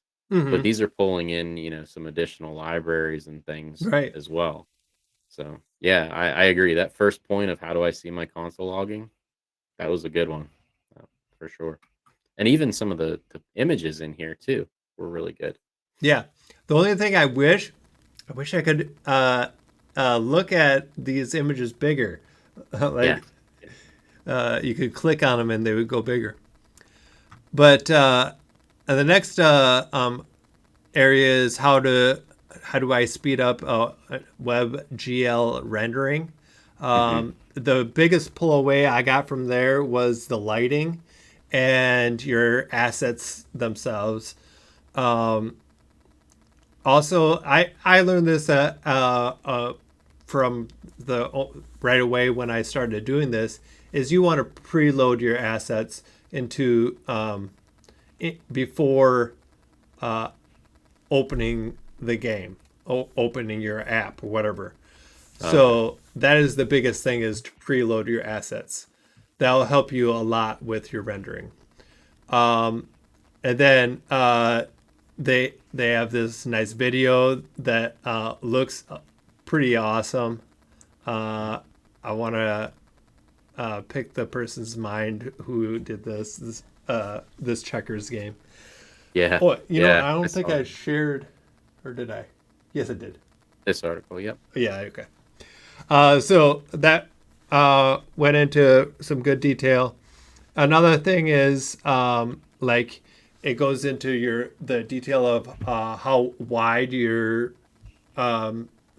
Speaker 2: but
Speaker 1: Mm-hmm.
Speaker 2: these are pulling in, some additional libraries and things
Speaker 1: Right.
Speaker 2: as well. So yeah, I agree. That first point of how do I see my console logging, that was a good one, for sure. And even some of the images in here too were really good.
Speaker 1: Yeah. The only thing I wish I could look at these images bigger.
Speaker 2: Yeah,
Speaker 1: Like
Speaker 2: yeah,
Speaker 1: you could click on them and they would go bigger. But the next area is how do I speed up web GL rendering?
Speaker 2: hmm,
Speaker 1: The biggest pull away I got from there was the lighting and your assets themselves. Also, I learned this from the right away when I started doing this is you want to preload your assets into before opening the game, opening your app or whatever.
Speaker 2: okay,
Speaker 1: So that is the biggest thing is to preload your assets. That'll help you a lot with your rendering. And then they have this nice video that looks pretty awesome. I want to pick the person's mind who did this checkers game.
Speaker 2: yeah,
Speaker 1: Oh,
Speaker 2: yeah.
Speaker 1: I
Speaker 2: I
Speaker 1: don't think
Speaker 2: saw
Speaker 1: I
Speaker 2: that.
Speaker 1: shared, or did I? Yes, I did.
Speaker 2: This article. Yep.
Speaker 1: Yeah, okay. So that went into some good detail. Another thing is like it goes into the detail of how wide your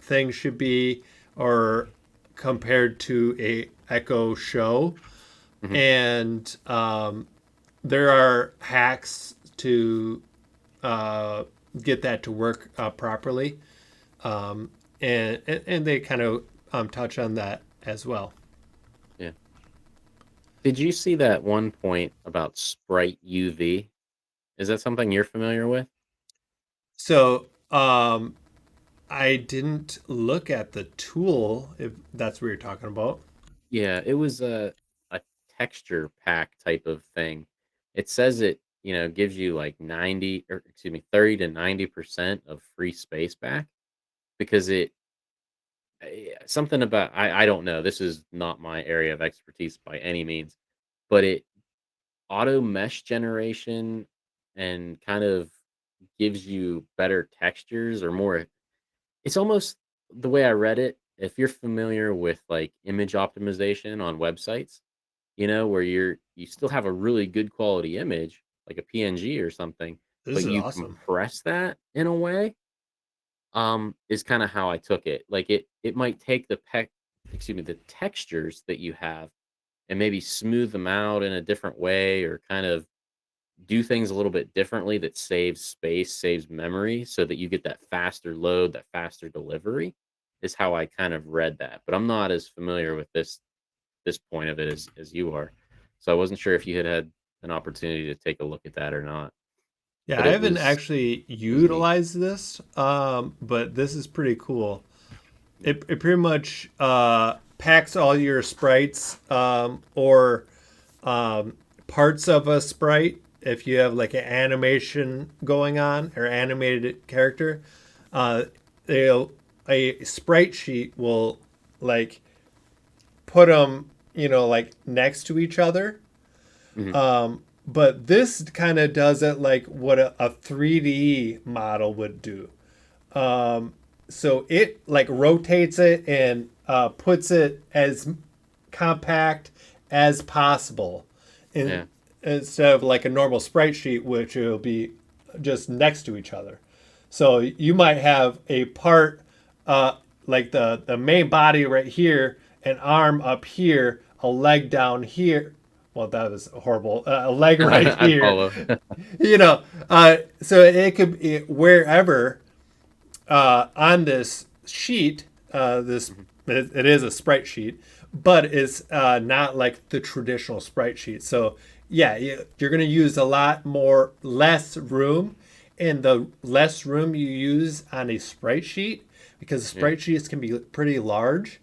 Speaker 1: thing should be, or compared to a Echo Show,
Speaker 2: Mhm.
Speaker 1: and there are hacks to uh, get that to work properly, and they kind of touch on that as well.
Speaker 2: Yeah. Did you see that one point about Sprite UV? Is that something you're familiar with?
Speaker 1: So I didn't look at the tool if that's what you're talking about.
Speaker 2: Yeah, it was a texture pack type of thing. It says it, gives you like 90 or excuse me, 30 to 90% of free space back because something about I don't know. This is not my area of expertise by any means, but it auto mesh generation and kind of gives you better textures or more. It's almost the way I read it. If you're familiar with like image optimization on websites, where you still have a really good quality image, like a PNG or something,
Speaker 1: This
Speaker 2: but
Speaker 1: is
Speaker 2: you
Speaker 1: awesome.
Speaker 2: compress that in a way, is kind of how I took it. Like it might take the textures that you have and maybe smooth them out in a different way or kind of do things a little bit differently that saves space, saves memory so that you get that faster load, that faster delivery is how I kind of read that. But I'm not as familiar with this point of it as you are. So I wasn't sure if you had an opportunity to take a look at that or not.
Speaker 1: Yeah,
Speaker 2: But
Speaker 1: I haven't actually
Speaker 2: it was neat.
Speaker 1: utilized this, but this is pretty cool.
Speaker 2: Yeah.
Speaker 1: It pretty much packs all your sprites or parts of a sprite. If you have like an animation going on or animated character, uh, they'll a sprite sheet will like put them, like next to each other.
Speaker 2: Hmm.
Speaker 1: But this kind of does it like what a 3D model would do. So it like rotates it and puts it as compact as possible in,
Speaker 2: Yeah.
Speaker 1: instead of like a normal sprite sheet, which will be just next to each other. So you might have a part like the main body right here, an arm up here, a leg down here. Well, that was horrible. A leg right
Speaker 2: I
Speaker 1: here.
Speaker 2: follow.
Speaker 1: So it could be wherever on this sheet. This
Speaker 2: Mhm.
Speaker 1: it is a sprite sheet, but it's not like the traditional sprite sheet. So yeah, you're going to use a lot more less room, and the less room you use on a sprite sheet, because
Speaker 2: Yeah.
Speaker 1: sprite sheets can be pretty large.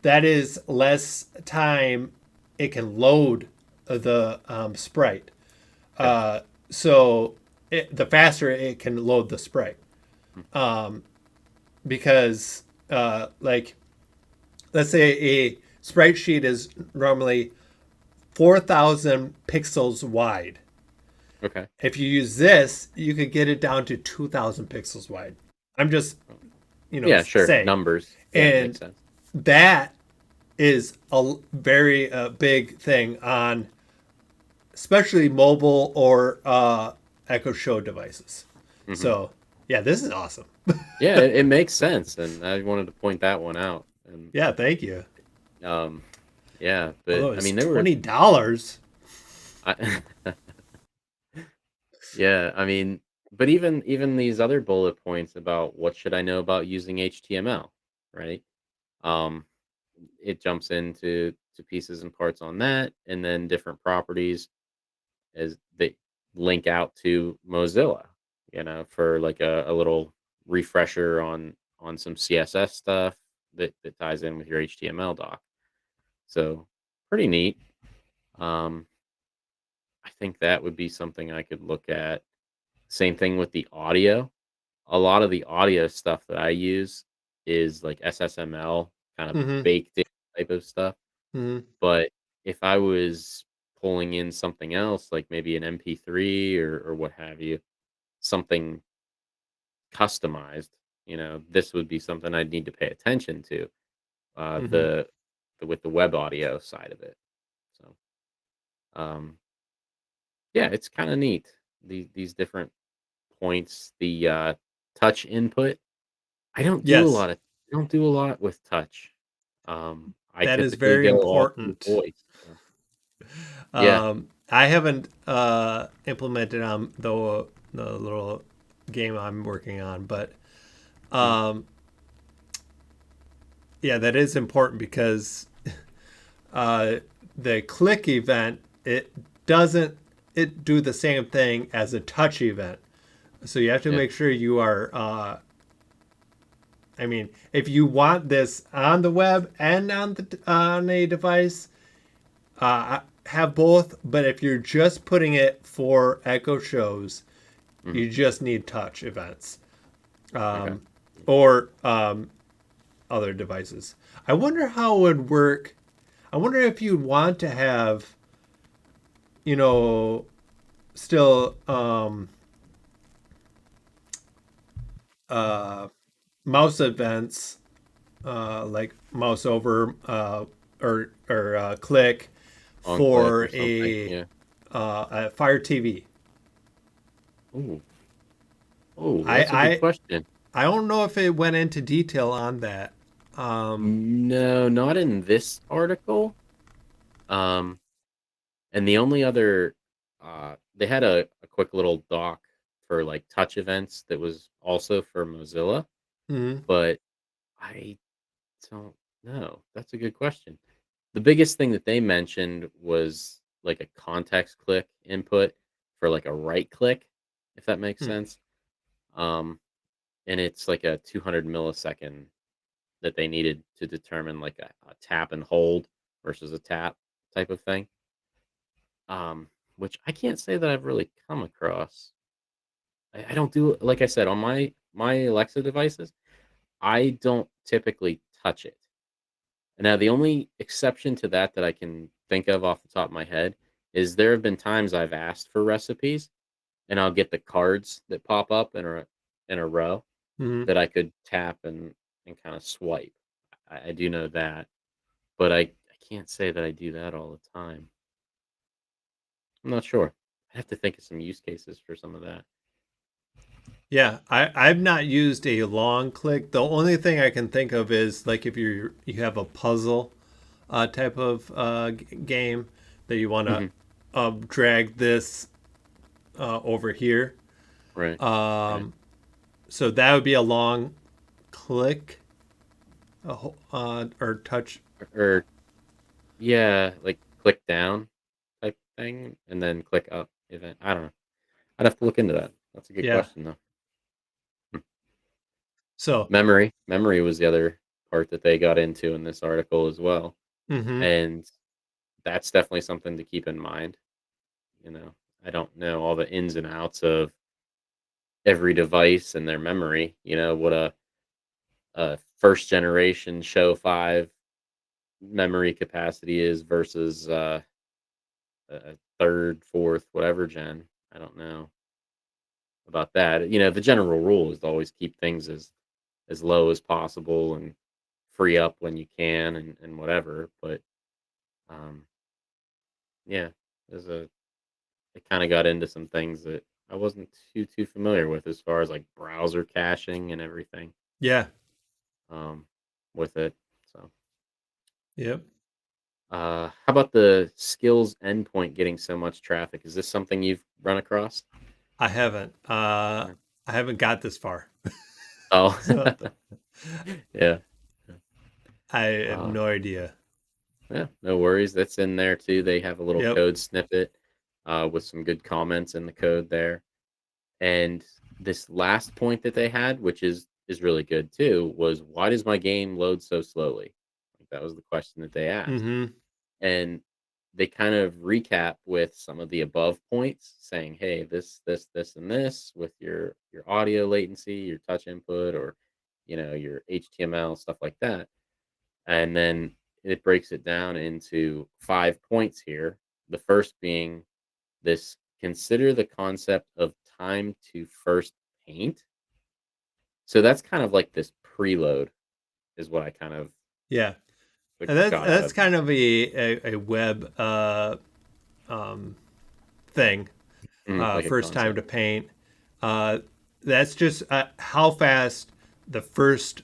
Speaker 1: That is less time it can load the sprite.
Speaker 2: Gotcha.
Speaker 1: So the faster it can load the sprite,
Speaker 2: Mm.
Speaker 1: because like let's say a sprite sheet is normally 4,000 pixels wide.
Speaker 2: Okay.
Speaker 1: If you use this, you could get it down to 2,000 pixels wide. I'm just,
Speaker 2: Oh, yeah, sure.
Speaker 1: saying.
Speaker 2: Numbers. Yeah, makes
Speaker 1: And
Speaker 2: sense.
Speaker 1: that is a very big thing on especially mobile or Echo Show devices.
Speaker 2: Hmm.
Speaker 1: So, yeah, this is awesome.
Speaker 2: Yeah, it makes sense, and I wanted to point that one out. And
Speaker 1: Yeah, thank you.
Speaker 2: um, yeah, but
Speaker 1: Although
Speaker 2: I
Speaker 1: it's
Speaker 2: mean, there were,
Speaker 1: $20.
Speaker 2: I, yeah, I mean, but even these other bullet points about what should I know about using HTML, right? Um, it jumps into pieces and parts on that, and then different properties as they link out to Mozilla, for like a little refresher on some CSS stuff that ties in with your HTML doc. So pretty neat. Um, I think that would be something I could look at. Same thing with the audio. A lot of the audio stuff that I use is like SSML kind of
Speaker 1: Mm-hmm.
Speaker 2: baked in type of stuff.
Speaker 1: Mm-hmm.
Speaker 2: But if I was pulling in something else, like maybe an MP3 or what have you, something customized, this would be something I'd need to pay attention to. Uh,
Speaker 1: Mm-hmm.
Speaker 2: the, with the web audio side of it. So um, yeah, it's kind of neat. These different points, the touch input. I don't do a
Speaker 1: Yes.
Speaker 2: lot of. I don't do a lot with touch. I
Speaker 1: That is
Speaker 2: typically
Speaker 1: very
Speaker 2: go all through
Speaker 1: important.
Speaker 2: voice. So. Yeah.
Speaker 1: I haven't implemented on the little game I'm working on, but
Speaker 2: Mhm.
Speaker 1: um, yeah, that is important because uh, the click event it doesn't it do the same thing as a touch event. So you have to
Speaker 2: Yeah.
Speaker 1: make sure you are. I mean, if you want this on the web and on a device, have both. But if you're just putting it for Echo shows,
Speaker 2: Mhm.
Speaker 1: you just need touch events
Speaker 2: Okay.
Speaker 1: or other devices. I wonder how it would work. I wonder if you'd want to have, you know, still uh, mouse events like mouse over or click
Speaker 2: On click or
Speaker 1: for
Speaker 2: something. Yeah.
Speaker 1: a Fire TV.
Speaker 2: Ooh. Oh,
Speaker 1: I
Speaker 2: that's a good
Speaker 1: I
Speaker 2: question.
Speaker 1: I don't know if it went into detail on that.
Speaker 2: No, not in this article. Um, and the only other, they had a quick little doc for like touch events that was also for Mozilla,
Speaker 1: Mhm.
Speaker 2: but I don't know. That's a good question. The biggest thing that they mentioned was like a context click input for like a right click, if that makes
Speaker 1: Hmm.
Speaker 2: sense. Um, and it's like a 200 millisecond that they needed to determine like a tap and hold versus a tap type of thing. Which I can't say that I've really come across. I don't do like I said on my Alexa devices. I don't typically touch it. Now, the only exception to that that I can think of off the top of my head is there have been times I've asked for recipes and I'll get the cards that pop up in a row
Speaker 1: Hmm.
Speaker 2: that I could tap and kind of swipe. I do know that, but I can't say that I do that all the time. I'm not sure. I have to think of some use cases for some of that.
Speaker 1: Yeah, I've not used a long click. The only thing I can think of is like if you have a puzzle type of game that you want to
Speaker 2: Hmm.
Speaker 1: drag this over here.
Speaker 2: Right. Right.
Speaker 1: So that would be a long click or touch.
Speaker 2: Or yeah, like click down type thing and then click up event. I don't know. I'd have to look into that. That's a good
Speaker 1: Yeah.
Speaker 2: question, though. Hmm.
Speaker 1: So,
Speaker 2: Memory was the other part that they got into in this article as well,
Speaker 1: hmm.
Speaker 2: and that's definitely something to keep in mind. You know, I don't know all the ins and outs of every device and their memory. You know what a first generation Show 5 memory capacity is versus a third, fourth, whatever gen. I don't know about that. You know, the general rule is to always keep things as low as possible and free up when you can and whatever. But um, yeah, there's a it kind of got into some things that I wasn't too familiar with as far as like browser caching and everything
Speaker 1: Yeah.
Speaker 2: um, with it. So,
Speaker 1: Yep.
Speaker 2: how about the skills endpoint getting so much traffic? Is this something you've run across?
Speaker 1: I haven't.
Speaker 2: Yeah.
Speaker 1: I haven't got this far.
Speaker 2: Oh,
Speaker 1: So
Speaker 2: yeah.
Speaker 1: I have
Speaker 2: Uh,
Speaker 1: no idea.
Speaker 2: yeah, no worries. That's in there too. They have a little
Speaker 1: Yep.
Speaker 2: code snippet with some good comments in the code there. And this last point that they had, which is really good too, was why does my game load so slowly? Like, that was the question that they asked.
Speaker 1: Hmm.
Speaker 2: And they kind of recap with some of the above points saying, hey, this, and this with your audio latency, your touch input, or your HTML, stuff like that. And then it breaks it down into 5 points here. The first being this consider the concept of time to first paint. So that's kind of like this preload is what I kind of
Speaker 1: Yeah.
Speaker 2: like,
Speaker 1: And that's
Speaker 2: got out
Speaker 1: that's
Speaker 2: of that.
Speaker 1: kind of a web um, thing.
Speaker 2: Like a
Speaker 1: First time
Speaker 2: concept.
Speaker 1: to paint. Uh, that's just how fast the first.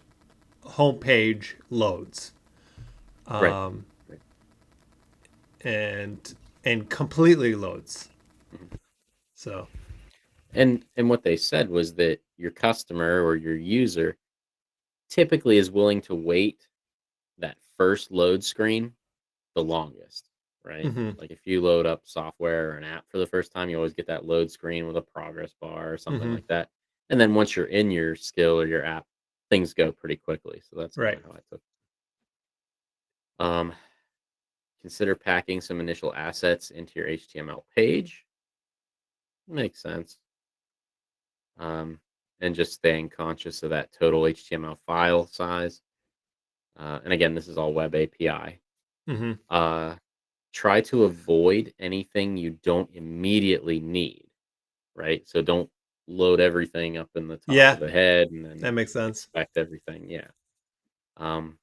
Speaker 1: homepage loads,
Speaker 2: Right.
Speaker 1: um,
Speaker 2: Right.
Speaker 1: and completely loads.
Speaker 2: Mhm.
Speaker 1: So,
Speaker 2: And what they said was that your customer or your user typically is willing to wait that first load screen the longest, right?
Speaker 1: hmm
Speaker 2: Like if you load up software or an app for the first time, you always get that load screen with a progress bar or something
Speaker 1: hmm
Speaker 2: like that. And then once you're in your skill or your app, things go pretty quickly. So that's kind
Speaker 1: right.
Speaker 2: of how I took it. Consider packing some initial assets into your HTML page. Makes sense. Um, and just staying conscious of that total HTML file size. And again, this is all web API.
Speaker 1: hmm
Speaker 2: Uh, Try to avoid anything you don't immediately need, right? So don't load everything up in the top
Speaker 1: Yeah,
Speaker 2: of the head and
Speaker 1: that
Speaker 2: then
Speaker 1: makes sense.
Speaker 2: expect everything. Yeah. Um,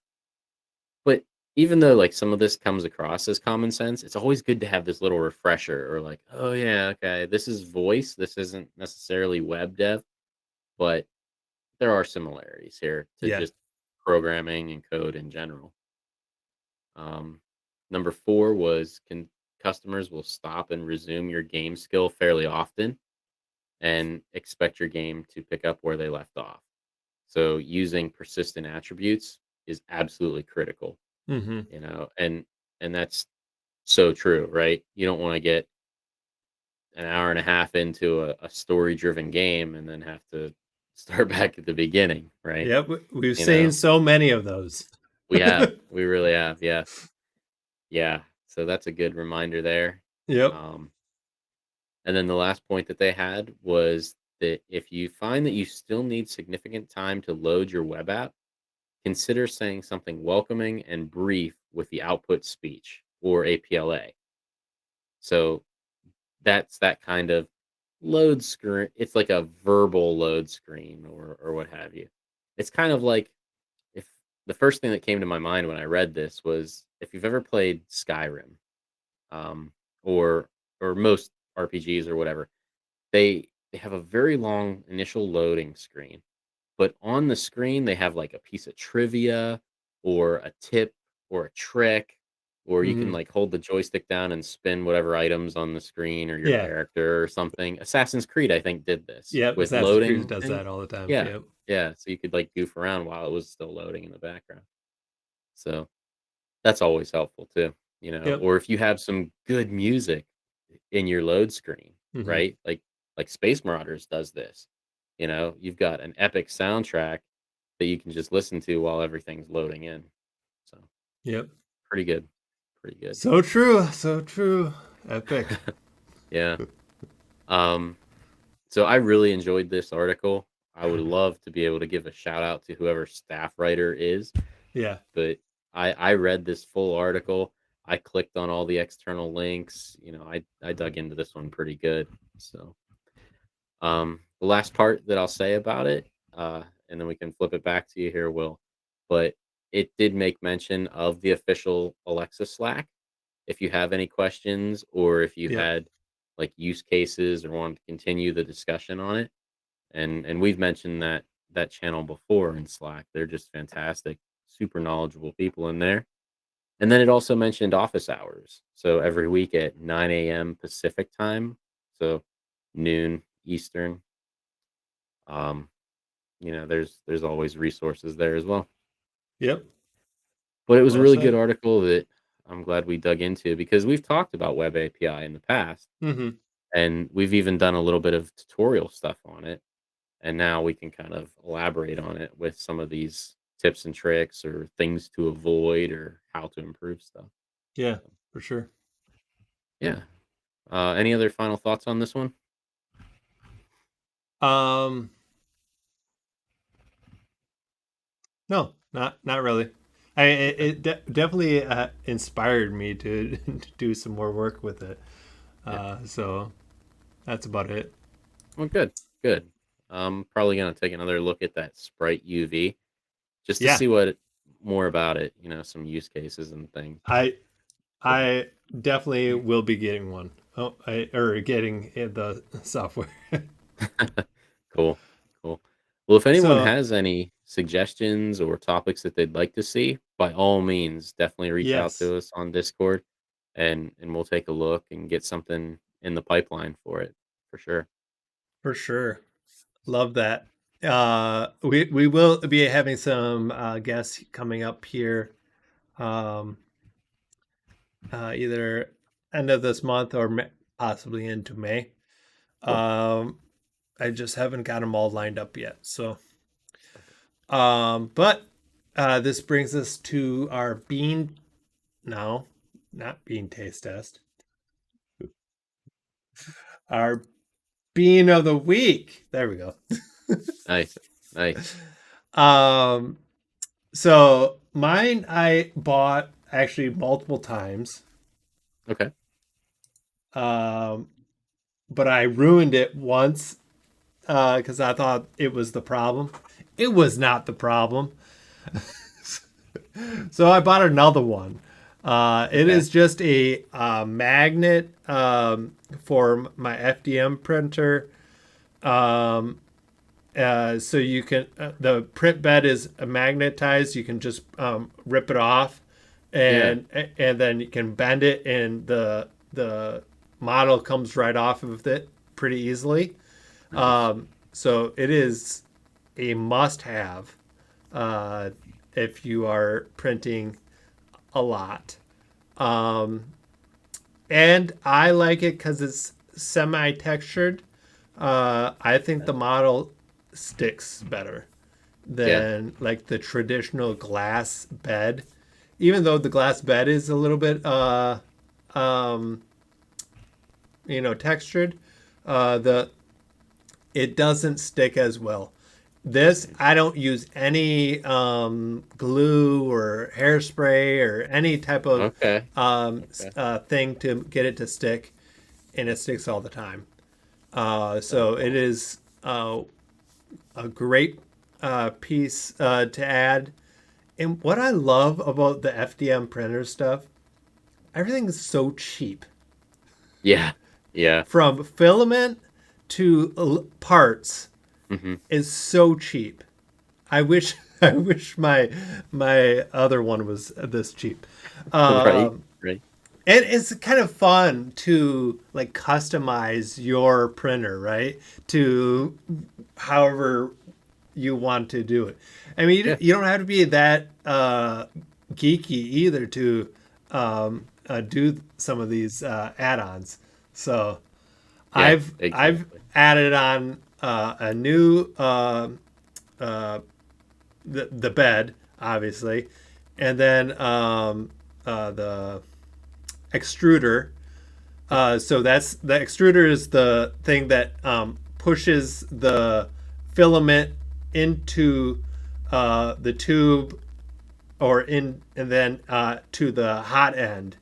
Speaker 2: but even though like some of this comes across as common sense, it's always good to have this little refresher or like, oh yeah, okay, this is voice. This isn't necessarily web dev, but there are similarities here to
Speaker 1: Yeah.
Speaker 2: just programming and code in general. Um, Number four was can customers will stop and resume your game skill fairly often and expect your game to pick up where they left off. So using persistent attributes is absolutely critical,
Speaker 1: hmm
Speaker 2: and that's so true, right? You don't want to get an hour and a half into a story driven game and then have to start back at the beginning, right?
Speaker 1: Yep. We've
Speaker 2: You
Speaker 1: seen
Speaker 2: know,
Speaker 1: so many of those.
Speaker 2: we really have, yes. Yeah. So that's a good reminder there.
Speaker 1: Yep.
Speaker 2: Um, And then the last point that they had was that if you find that you still need significant time to load your web app, consider saying something welcoming and brief with the output speech or APLA. So that's that kind of load screen. It's like a verbal load screen or what have you. It's kind of like if the first thing that came to my mind when I read this was if you've ever played Skyrim, um, or most RPGs or whatever, they have a very long initial loading screen, but on the screen, they have, like, a piece of trivia or a tip or a trick, or you can,
Speaker 1: hmm
Speaker 2: like, hold the joystick down and spin whatever items on the screen or your
Speaker 1: Yeah.
Speaker 2: character or something. Assassin's Creed, I think, did this
Speaker 1: Yep.
Speaker 2: with
Speaker 1: Assassin's Creed
Speaker 2: loading
Speaker 1: does
Speaker 2: things.
Speaker 1: that all the time.
Speaker 2: Yeah.
Speaker 1: Yep.
Speaker 2: Yeah, so you could, like, goof around while it was still loading in the background. So that's always helpful too,
Speaker 1: Yep.
Speaker 2: or if you have some good music in your load screen,
Speaker 1: hmm
Speaker 2: right? Like Space Marauders does this. You've got an epic soundtrack that you can just listen to while everything's loading in. So,
Speaker 1: Yep.
Speaker 2: pretty good. Pretty good.
Speaker 1: So true. So true. Epic.
Speaker 2: Yeah. Um so I really enjoyed this article. I would love to be able to give a shout out to whoever staff writer is,
Speaker 1: Yeah.
Speaker 2: but I read this full article. I clicked on all the external links. I dug into this one pretty good. So, the last part that I'll say about it, and then we can flip it back to you here, Will. But it did make mention of the official Alexa Slack. If you have any questions or if you
Speaker 1: Yep.
Speaker 2: had like use cases or want to continue the discussion on it, and we've mentioned that channel before in Slack. They're just fantastic, super knowledgeable people in there. And then it also mentioned office hours. So every week at 9 a.m. Pacific time, so noon Eastern. Um, there's always resources there as well.
Speaker 1: Yep.
Speaker 2: But it was a
Speaker 1: Well
Speaker 2: really good
Speaker 1: said.
Speaker 2: article that I'm glad we dug into because we've talked about web API in the past,
Speaker 1: hmm
Speaker 2: and we've even done a little bit of tutorial stuff on it. And now we can kind of elaborate on it with some of these tips and tricks or things to avoid or how to improve stuff.
Speaker 1: Yeah,
Speaker 2: So,
Speaker 1: for sure.
Speaker 2: yeah. Any other final thoughts on this one?
Speaker 1: Um, no, not really.
Speaker 2: Okay.
Speaker 1: Definitely inspired me to, to do some more work with it.
Speaker 2: Yeah.
Speaker 1: So that's about it.
Speaker 2: Well, good. Good. I'm probably gonna take another look at that Sprite UV just to
Speaker 1: Yeah,
Speaker 2: see what more about it. Some use cases and things.
Speaker 1: I
Speaker 2: But
Speaker 1: I definitely will be getting one. Oh, or getting the software.
Speaker 2: cool. Cool. Well, if anyone
Speaker 1: So
Speaker 2: has any suggestions or topics that they'd like to see, by all means, definitely reach out
Speaker 1: Yes,
Speaker 2: to us on Discord, and we'll take a look and get something in the pipeline for it for sure.
Speaker 1: for sure. Love that. We will be having some guests coming up here, um, either end of this month or possibly into May.
Speaker 2: Cool.
Speaker 1: Um, I just haven't got them all lined up yet. So,
Speaker 2: Perfect.
Speaker 1: but this brings us to our bean now, not bean taste test, our bean of the week. There we go.
Speaker 2: Nice. Nice.
Speaker 1: Um, so mine I bought actually multiple times.
Speaker 2: Okay.
Speaker 1: Um, but I ruined it once because I thought it was the problem. It was not the problem. So I bought another one. It
Speaker 2: Okay.
Speaker 1: is just a magnet for my FDM printer. Um, so you can the print bed is magnetized. You can just rip it off,
Speaker 2: Yeah.
Speaker 1: and then you can bend it, and the model comes right off of it pretty easily.
Speaker 2: Nice.
Speaker 1: So it is a must-have uh, if you are printing a lot. Um, and I like it because it's semi-textured. I think
Speaker 2: Okay.
Speaker 1: the model sticks better
Speaker 2: Yeah.
Speaker 1: than like the traditional glass bed. Even though the glass bed is a little bit um, textured, the it doesn't stick as well. This
Speaker 2: Nice.
Speaker 1: I don't use any glue or hairspray or any type of
Speaker 2: Okay. Okay.
Speaker 1: thing to get it to stick, and it sticks all the time.
Speaker 2: That's
Speaker 1: So it
Speaker 2: awesome.
Speaker 1: is a great piece to add. And what I love about the FDM printer stuff, everything is so cheap.
Speaker 2: Yeah. Yeah.
Speaker 1: From filament to parts
Speaker 2: Hmm.
Speaker 1: is so cheap. I wish I wish my other one was this cheap.
Speaker 2: Right.
Speaker 1: Um,
Speaker 2: Right.
Speaker 1: and it's kind of fun to like customize your printer, right? To however you want to do it. I mean,
Speaker 2: Yeah.
Speaker 1: you don't have to be that geeky either to do some of these add-ons. So
Speaker 2: Yeah.
Speaker 1: I've
Speaker 2: Exactly.
Speaker 1: added on a new the bed, obviously, and then the extruder. So that's the extruder is the thing that pushes the filament into the tube or in and then to the hot end.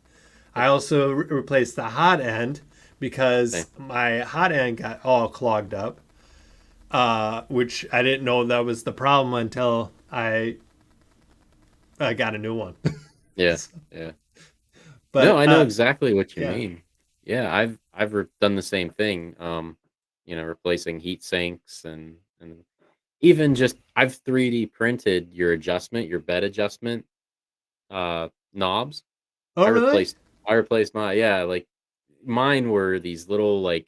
Speaker 1: I
Speaker 2: Okay.
Speaker 1: also replaced the hot end
Speaker 2: Same.
Speaker 1: because my hot end got all clogged up, which I didn't know that was the problem until I got a new one.
Speaker 2: Yeah. Yeah. No,
Speaker 1: But
Speaker 2: I know exactly what you
Speaker 1: yeah.
Speaker 2: mean. Yeah, I've done the same thing. Replacing heat sinks and even just I've 3D printed your bed adjustment knobs.
Speaker 1: Oh,
Speaker 2: I
Speaker 1: really?
Speaker 2: replaced I replaced my yeah, like mine were these little like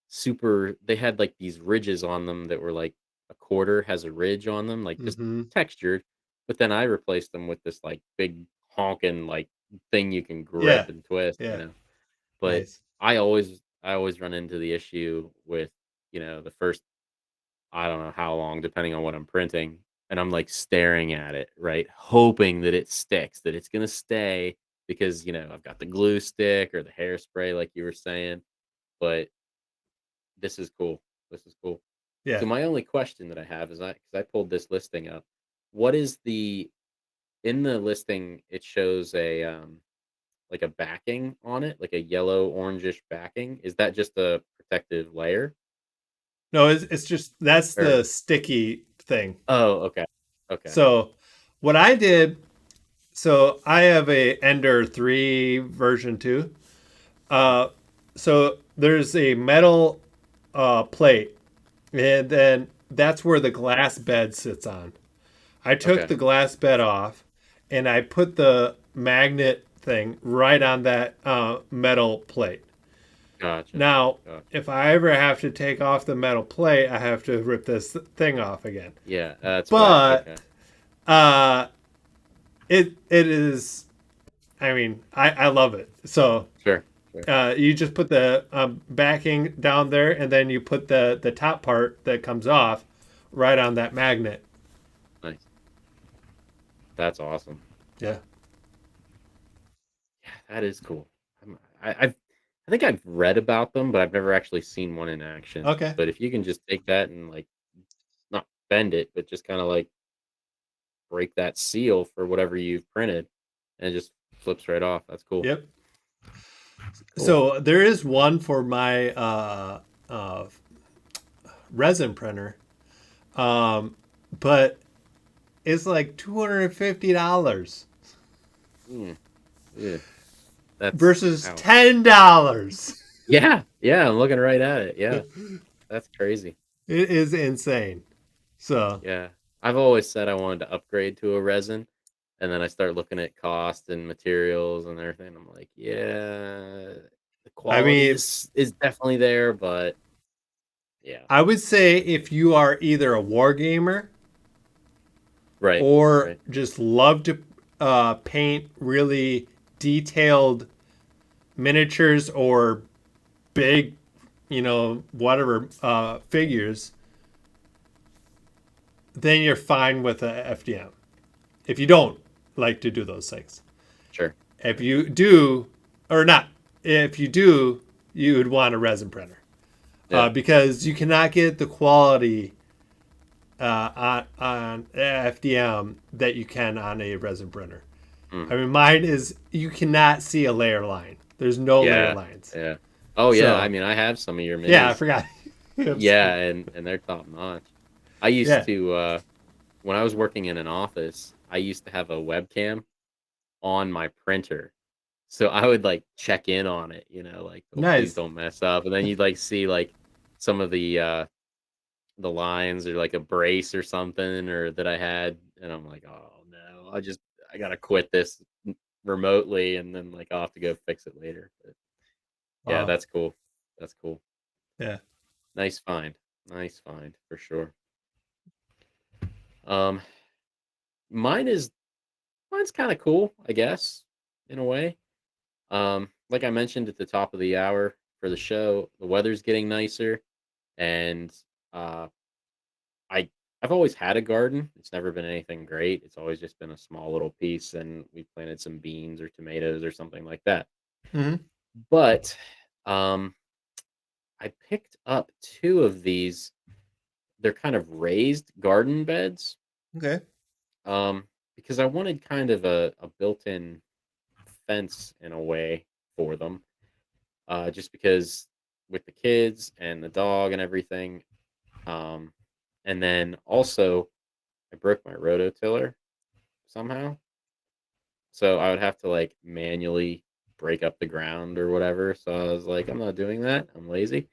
Speaker 2: super they had like these ridges on them that were like a quarter has a ridge on them, like just
Speaker 1: Mm-hmm.
Speaker 2: textured. But then I replaced them with this like big honking like thing you can grip
Speaker 1: Yeah.
Speaker 2: and twist,
Speaker 1: Yeah.
Speaker 2: But
Speaker 1: Nice.
Speaker 2: I always run into the issue with, the first I don't know how long, depending on what I'm printing, and I'm like staring at it, right? Hoping that it sticks, that it's gonna stay because, I've got the glue stick or the hairspray, like you were saying. But this is cool. This is cool.
Speaker 1: Yeah.
Speaker 2: So my only question that I have is because I pulled this listing up. What is the in the listing? It shows a like a backing on it, like a yellow orangish backing. Is that just a protective layer?
Speaker 1: No, it's just that's
Speaker 2: Or
Speaker 1: the sticky thing.
Speaker 2: oh, okay, okay,
Speaker 1: So what I did, so I have a Ender 3 version 2.
Speaker 2: mhm,
Speaker 1: So there's a metal plate, and then that's where the glass bed sits on. I took
Speaker 2: Okay.
Speaker 1: the glass bed off, and I put the magnet thing right on that metal plate.
Speaker 2: Gotcha.
Speaker 1: Now,
Speaker 2: Gotcha.
Speaker 1: if I ever have to take off the metal plate, I have to rip this thing off again.
Speaker 2: Yeah, that's whack.
Speaker 1: But
Speaker 2: Okay.
Speaker 1: uh, it is. I mean, I love it. So
Speaker 2: Sure. Sure.
Speaker 1: you just put the backing down there, and then you put the top part that comes off right on that magnet.
Speaker 2: Nice. That's awesome.
Speaker 1: Yeah.
Speaker 2: Yeah, that is cool. I've I think I've read about them, but I've never actually seen one in action.
Speaker 1: Okay.
Speaker 2: But if you can just take that and like not bend it, but just kind of like break that seal for whatever you've printed, and it just flips right off. That's cool.
Speaker 1: Yep.
Speaker 2: Cool.
Speaker 1: So there is one for my resin printer, um, but it's like $250
Speaker 2: Mm, yeah, that's
Speaker 1: versus
Speaker 2: ouch.
Speaker 1: $10.
Speaker 2: Yeah, yeah, I'm looking right at it. Yeah,
Speaker 1: It
Speaker 2: that's crazy.
Speaker 1: is insane. So,
Speaker 2: Yeah. I've always said I wanted to upgrade to a resin, and then I start looking at cost and materials and everything. I'm like, yeah, the
Speaker 1: I
Speaker 2: quality
Speaker 1: mean,
Speaker 2: is definitely there, but yeah.
Speaker 1: I would say if you are either a war gamer
Speaker 2: Right.
Speaker 1: or
Speaker 2: Right.
Speaker 1: just love to paint really detailed miniatures or big, whatever figures, then you're fine with a FDM. If you don't like to do those things,
Speaker 2: Sure.
Speaker 1: if
Speaker 2: Sure.
Speaker 1: you do, or not, if you do, you would want a resin printer
Speaker 2: Yeah.
Speaker 1: because you cannot get the quality on FDM that you can on a resin printer. I
Speaker 2: Mhm.
Speaker 1: mean, mine is you cannot see a layer line. There's no layer
Speaker 2: Yeah.
Speaker 1: lines.
Speaker 2: Yeah. Oh, yeah, I
Speaker 1: So
Speaker 2: mean, I have some of your
Speaker 1: yeah, I
Speaker 2: minis.
Speaker 1: forgot.
Speaker 2: Yeah, and they're top notch. I used
Speaker 1: Yeah,
Speaker 2: to, when I was working in an office, I used to have a webcam on my printer. So I would, like, check in on it, like, "Oh, please
Speaker 1: nice.
Speaker 2: don't mess up," and then you'd, like, see, like, some of the lines or, like, a brace or something or that I had, and I'm like, "Oh, no. I gotta quit this remotely, and then, like, I'll have to go fix it later." But, yeah,
Speaker 1: Wow.
Speaker 2: that's cool. That's cool.
Speaker 1: Yeah.
Speaker 2: Nice find. Nice find, for sure. Um, mine is mine's kinda cool, I guess, in a way. Like I mentioned at the top of the hour for the show, the weather's getting nicer, and uh, I I've always had a garden. It's never been anything great. It's always just been a small little piece, and we planted some beans or tomatoes or something like that.
Speaker 1: Hmm.
Speaker 2: But I picked up two of these. They're kind of raised garden beds,
Speaker 1: Okay.
Speaker 2: because I wanted kind of a built-in fence in a way for them. Just because with the kids and the dog and everything. Um, and then also, I broke my rototiller somehow, so I would have to like manually break up the ground or whatever. So I was like, I'm not doing that. I'm lazy,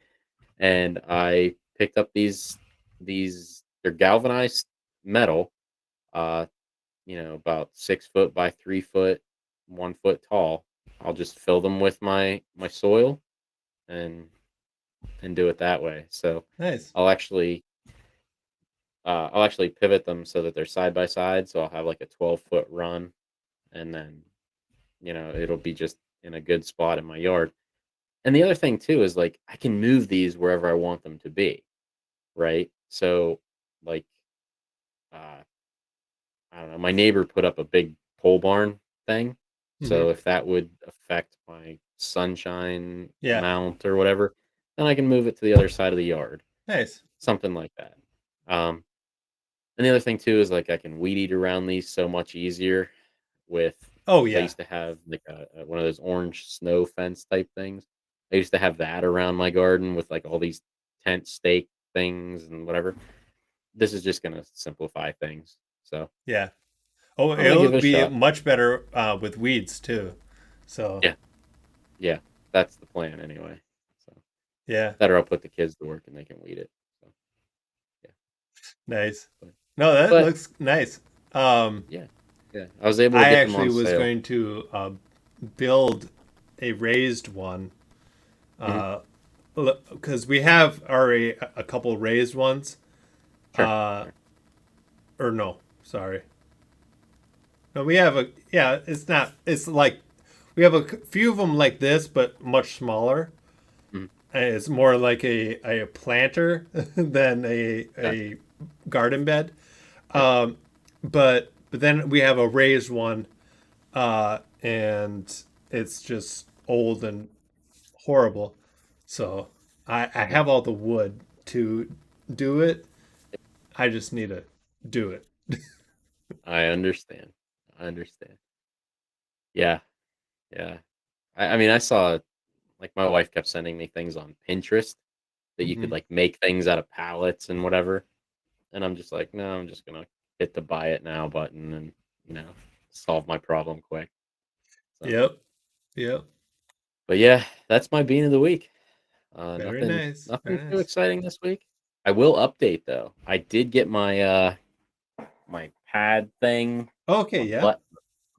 Speaker 2: and I picked up these they're galvanized metal, uh, about 6 foot by 3 foot, 1 foot tall. I'll just fill them with my soil and do it that way. So
Speaker 1: Nice.
Speaker 2: I'll actually I'll actually pivot them so that they're side by side. So I'll have like a 12-foot run, and then it'll be just in a good spot in my yard. And the other thing too is like I can move these wherever I want them to be, right? So like uh, I don't know, my neighbor put up a big pole barn thing.
Speaker 1: Hmm.
Speaker 2: So if that would affect my sunshine
Speaker 1: Yeah.
Speaker 2: mount or whatever, then I can move it to the other side of the yard,
Speaker 1: Nice.
Speaker 2: something like that. Um, And the other thing too is like I can weed eat around these so much easier with
Speaker 1: Oh
Speaker 2: because I
Speaker 1: yeah.
Speaker 2: used to have like one of those orange snow fence type things. I used to have that around my garden with like all these tent stake things and whatever. This is just gonna simplify things. So
Speaker 1: Yeah. Oh,
Speaker 2: I'm gonna
Speaker 1: it'll
Speaker 2: give it a
Speaker 1: be
Speaker 2: shot.
Speaker 1: much better with weeds too. So
Speaker 2: Yeah, yeah, that's the plan anyway. So
Speaker 1: yeah.
Speaker 2: better I'll put the kids to work and they can weed it. So yeah,
Speaker 1: Nice.
Speaker 2: but,
Speaker 1: No, that
Speaker 2: but
Speaker 1: looks nice.
Speaker 2: Yeah. Yeah. I was able to
Speaker 1: I
Speaker 2: get them
Speaker 1: actually
Speaker 2: on
Speaker 1: was
Speaker 2: sale.
Speaker 1: going to build a raised one
Speaker 2: Mhm.
Speaker 1: because we have already a couple raised ones.
Speaker 2: Sure.
Speaker 1: Uh,
Speaker 2: Sure.
Speaker 1: or no, sorry, no, we have a yeah. It's not. It's like we have a few of them like this, but much smaller.
Speaker 2: Mhm.
Speaker 1: And it's more like a planter than
Speaker 2: Gotcha.
Speaker 1: a garden bed.
Speaker 2: Yeah.
Speaker 1: Um, but then we have a raised one, and it's just old and horrible. So I
Speaker 2: Yeah.
Speaker 1: have all the wood to do it. I just need to do it.
Speaker 2: I understand. I understand. Yeah. Yeah. I mean, I saw like my wife kept sending me things on Pinterest that you could
Speaker 1: Hmm.
Speaker 2: like make things out of pallets and whatever. And I'm just like, no, I'm just gonna hit the buy it now button and you know solve my problem quick. So,
Speaker 1: Yep. Yep.
Speaker 2: but yeah, that's my bean of the week.
Speaker 1: Very
Speaker 2: Nothing,
Speaker 1: nice.
Speaker 2: nothing
Speaker 1: Very
Speaker 2: too
Speaker 1: nice.
Speaker 2: exciting this week. I will update though. I did get my pad thing,
Speaker 1: Okay.
Speaker 2: my
Speaker 1: Yeah.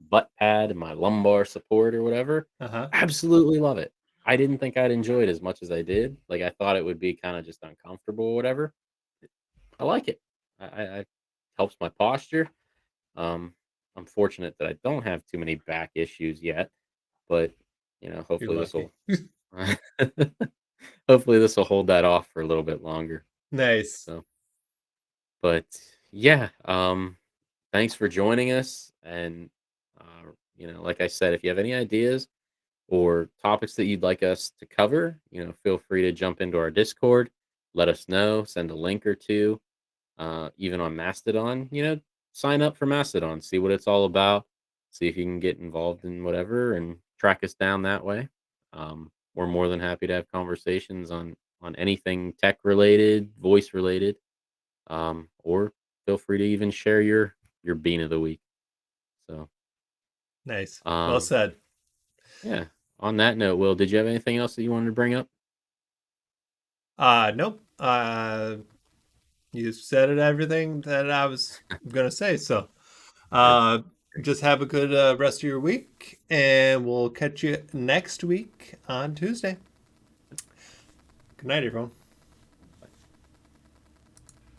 Speaker 2: butt pad, and my lumbar support or whatever.
Speaker 1: Uh huh.
Speaker 2: Absolutely love it. I didn't think I'd enjoy it as much as I did. Like I thought it would be kind of just uncomfortable or whatever. I like it. I helps my posture. Um, I'm fortunate that I don't have too many back issues yet, but
Speaker 1: You're
Speaker 2: hopefully this
Speaker 1: lucky.
Speaker 2: will hopefully this will hold that off for a little bit longer.
Speaker 1: Nice.
Speaker 2: So, but yeah, thanks for joining us. And like I said, if you have any ideas or topics that you'd like us to cover, feel free to jump into our Discord. Let us know. Send a link or two. Even on Mastodon, sign up for Mastodon, see what it's all about, see if you can get involved in whatever and track us down that way. We're more than happy to have conversations on anything tech related, voice related, or feel free to even share your bean of the week. So,
Speaker 1: Nice. Well
Speaker 2: um,
Speaker 1: said.
Speaker 2: yeah. On that note, Will, did you have anything else that you wanted to bring up?
Speaker 1: Nope. You said it everything that I was gonna say. So,
Speaker 2: Good.
Speaker 1: uh,
Speaker 2: Great.
Speaker 1: just have a good rest of your week, and we'll catch you next week on Tuesday. Good night, everyone.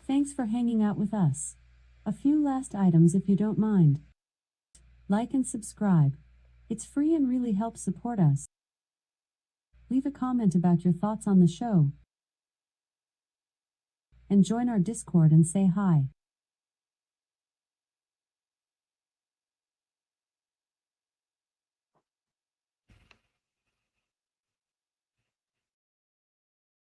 Speaker 3: Thanks for hanging out with us. A few last items if you don't mind. Like and subscribe. It's free and really helps support us. Leave a comment about your thoughts on the show. And join our Discord and say hi.